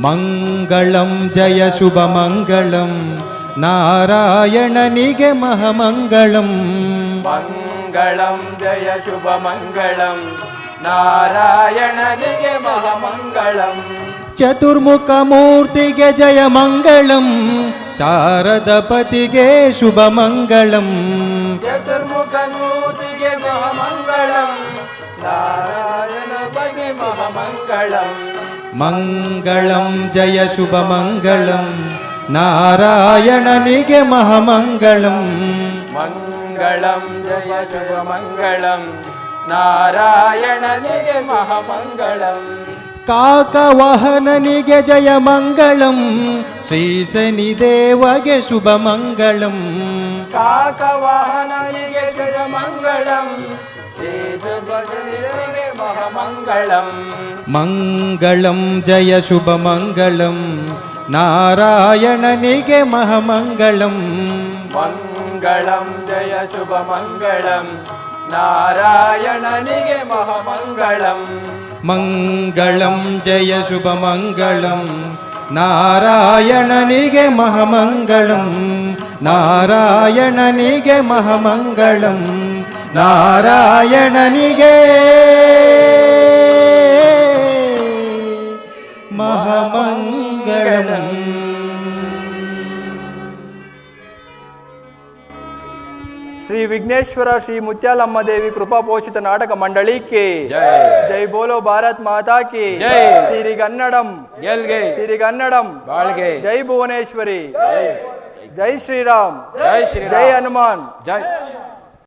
ಮಂಗಳಂ ಜಯ ಶುಭ ಮಂಗಳಂ ನಾರಾಯಣನಿಗೆ ಮಹಾಮಂಗಳಂ. ಮಂಗಳಂ ಜಯ ಶುಭ ಮಂಗಳಂ ನಾರಾಯಣನಿಗೆ ಮಹಾಮಂಗಳಂ. ಚತುರ್ಮುಖ ಮೂರ್ತಿಗೆ ಜಯ ಮಂಗಳಂ ಶಾರದ ಪತಿಗೆ ಶುಭ ಮಂಗಳಂ. ಚತುರ್ಮುಖ ಮೂರ್ತಿಗೆ ಮಹಾಮಂಗಳಂ ನಾರಾಯಣ ಬಗೆ ಮಹಾಮಂಗಳಂ. ಮಂಗಳಂ ಜಯ ಶುಭ ಮಂಗಳಂ ನಾರಾಯಣನಿಗೆ ಮಹಾಮಂಗಳಂ. ಮಂಗಳಂ ಜಯ ಶುಭ ಮಂಗಳಂ ನಾರಾಯಣನಿಗೆ ಮಹಾಮಂಗಳಂ. ಕಾಕವಾಹನನಿಗೆ ಜಯ ಮಂಗಳಂ ಶ್ರೀ ಶನಿ ದೇವಗೆ ಶುಭ ಮಂಗಳಂ. ಕಾಕವಾಹನನಿಗೆ ಜಯ ಮಂಗಳಂ ಶ್ರೀ ಶುಭನಿಗೆ ಮಹಾಮಂಗಳಂ. ಮಂಗಳಂ ಜಯ ಶುಭ ಮಂಗಳಂ ನಾರಾಯಣನಿಗೆ ಮಹಾಮಂಗಳಂ. ಮಂಗಳಂ ಜಯ ಶುಭ ಮಂಗಳಂ ನಾರಾಯಣನಿಗೆ ಮಹಾಮಂಗಳಂ. ಮಂಗಳಂ ಜಯ ಶುಭ ಮಂಗಳಂ ನಾರಾಯಣನಿಗೆ ಮಹಾಮಂಗಳಂ. ನಾರಾಯಣನಿಗೆ ಮಹಾಮಂಗಳಂ. ನಾರಾಯಣನಿಗೆ ಮಹಾಮಂಗಳಂ. ಶ್ರೀ ವಿಘ್ನೇಶ್ವರ ಶ್ರೀ ಮುತ್ಯಾಲಮ್ಮ ದೇವಿ ಕೃಪಾ ಪೋಷಿತ ನಾಟಕ ಮಂಡಳಿಕೆ ಜೈ ಬೋಲೋ ಭಾರತ್ ಮಾತಾ ಕಿ ಜೈ. ಸಿರಿಗನ್ನಡಂ ಗೆಲ್ಗೆ ಸಿರಿಗನ್ನಡಂ ಬಾಳ್ಗೆ ಜೈ ಭುವನೇಶ್ವರಿ ಜೈ ಶ್ರೀರಾಮ್ ಜೈ ಶ್ರೀರಾಮ್ ಜೈ ಹನುಮಾನ್ ಜೈ